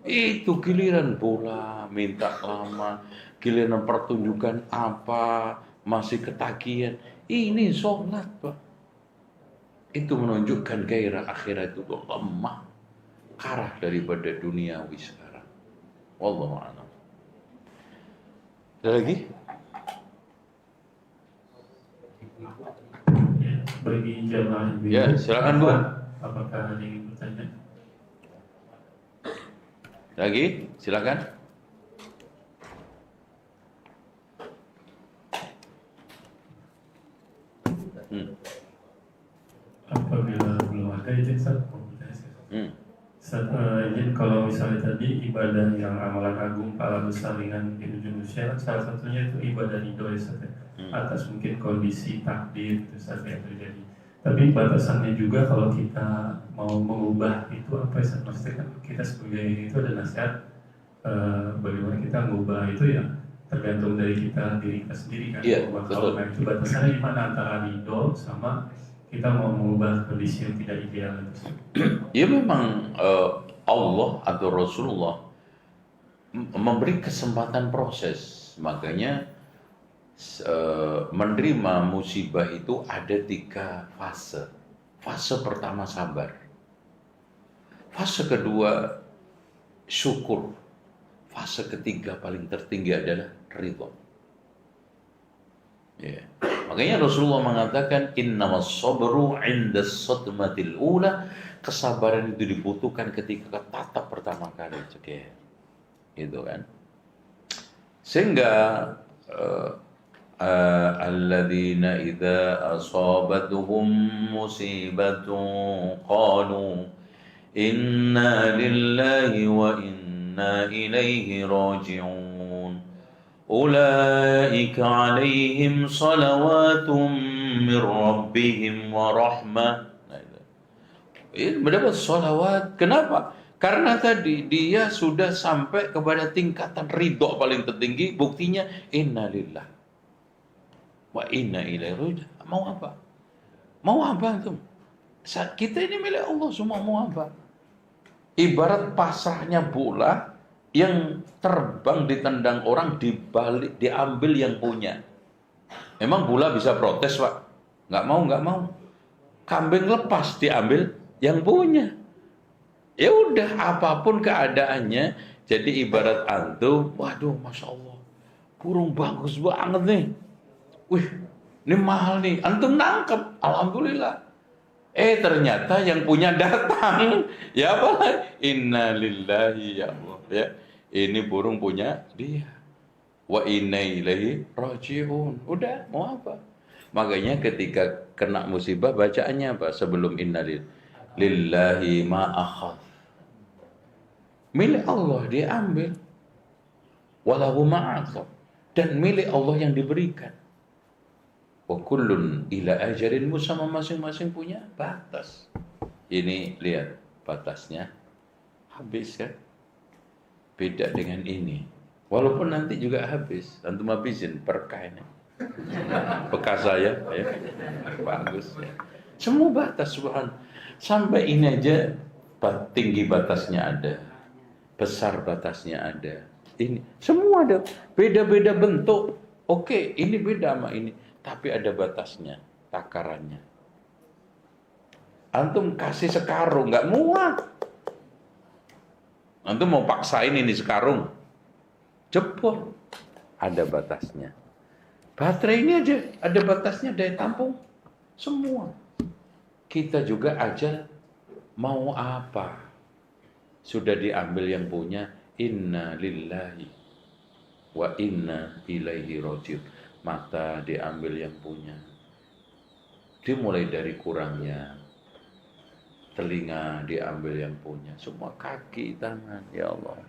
Itu giliran bola minta lama, giliran pertunjukan apa masih ketagihan. Ini sholat, Pak. Itu menunjukkan gairah akhirat itu lemah, karah daripada duniawi sekarang. Wallahu a'lam. Ada lagi? Bagi jamaah ibu, Ya, silakan Bu. apakah ada yang bertanya? Lagi? Silakan. Apabila ada izin Ustaz, mau bertanya sih. Hmm. Ustaz, izin kalau misalnya tadi ibadah yang amalan agung pahala besar ringan di Indonesia, salah satunya itu ibadah ridho ya Ustaz, atas mungkin kondisi takdir itu Ustaz yang terjadi. Tapi batasannya juga kalau kita mau mengubah itu apa ya Ustaz? Maksudnya kan kita sebagai itu ada nasihat bagaimana kita mengubah itu ya tergantung dari diri kita sendiri kan. Iya, Mengubah betul. kalau nah itu batasannya di mana antara ridho sama kita mau mengubah kondisi yang tidak ideal itu. Ya memang Allah atau Rasulullah memberi kesempatan proses, makanya menerima musibah itu ada 3 fase. Fase pertama sabar, fase kedua syukur, fase ketiga paling tertinggi adalah ridho. Ya. Makanya Rasulullah mengatakan innamas sabru 'inda as-sadmatil ula, kesabaran itu dibutuhkan ketika tatap pertama kali ceger. Gitu kan. Sehingga alladzina idza asabatuhum musibatun qalu inna lillahi wa inna ilaihi raji'un ulaika 'alaihim salawatun min rabbihim wa rahmah. Ini mendapat salawat. Kenapa? Karena tadi dia sudah sampai kepada tingkatan ridho paling tertinggi. Buktinya inna lillah wa inna ilaihi raji'un. Mau apa? Mau apa tuh? Kita ini milik Allah semua, mau apa? Ibarat pasrahnya bola yang terbang ditendang orang, dibalik diambil yang punya. Emang bola bisa protes, Pak? Nggak mau. Kambing lepas diambil yang punya. Ya udah, apapun keadaannya. Jadi ibarat antum, waduh, masya Allah, burung bagus banget nih. Wih, ini mahal nih. Antum nangkep, alhamdulillah. Ternyata yang punya datang. Ya apa? Inna lillahi ya Allah. Ya, ini burung punya dia. Wa inna ilaihi raji'un. Udah, mau apa? Makanya ketika kena musibah bacaannya apa? Sebelum inna lillahi ma akhadh. Milik Allah dia ambil. Walahu ma akhadh. Dan milik Allah yang diberikan. Wa kullun ila ajalin musamma, masing-masing punya batas. Ini lihat batasnya habis kan? Beda dengan ini. Walaupun nanti juga habis, antum habisin berkah ini. Bekas saya ya. Bagus ya. Semua batas subhan. Sampai ini aja tinggi batasnya ada. Besar batasnya ada. Ini semua ada. Beda-beda bentuk. Oke, ini beda sama ini. Tapi ada batasnya, takarannya. Antum kasih sekarung, nggak muat. Antum mau paksain ini sekarung, jebol. Ada batasnya. Baterai ini aja ada batasnya, daya tampung. Semua. Kita juga ajal mau apa? Sudah diambil yang punya. Inna lillahi wa inna ilaihi raji'un. Mata diambil yang punya. Dimulai dari kurangnya. Telinga diambil yang punya. Semua kaki, tangan. Ya Allah.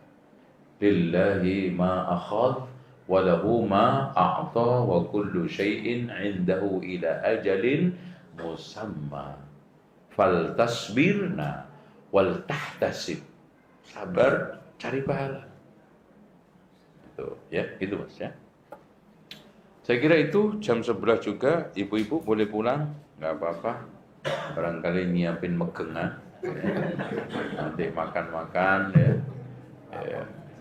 Lillahi ma akhadh wa lahu ma a'ta wa kullu syai'in 'indahu ila ajalin musamma. Fal tasbirna wal tahtasib. Sabar, cari pahala. Itu ya, itu Mas ya. Saya kira itu jam 11 juga, ibu-ibu boleh pulang, nggak apa-apa. Barangkali nyiapin megengan, ya. Nanti makan-makan ya,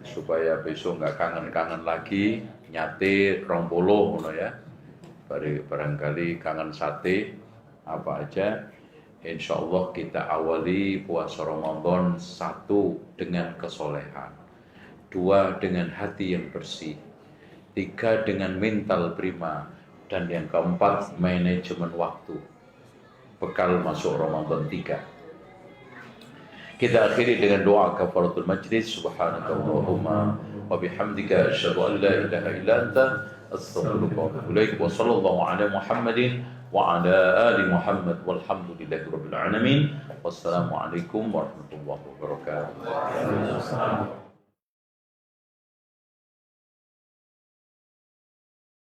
supaya besok nggak kangen-kangen lagi, nyate rombolo, ya. Barangkali kangen sate, apa aja. Insya Allah kita awali puasa Ramadan 1 dengan kesolehan, 2 dengan hati yang bersih, 3 dengan mental prima, dan yang keempat manajemen waktu. Bekal masuk Ramadan 3. Kita akhiri dengan doa kafaratul majlis. Subhanakallahumma wa bihamdika asyhadu an la ilaha illa anta astaghfiruka wa atubu ilaik. Wa sallallahu ala Muhammadin wa ala ali Muhammad walhamdulillahi rabbil alamin. Wassalamualaikum warahmatullahi wabarakatuh.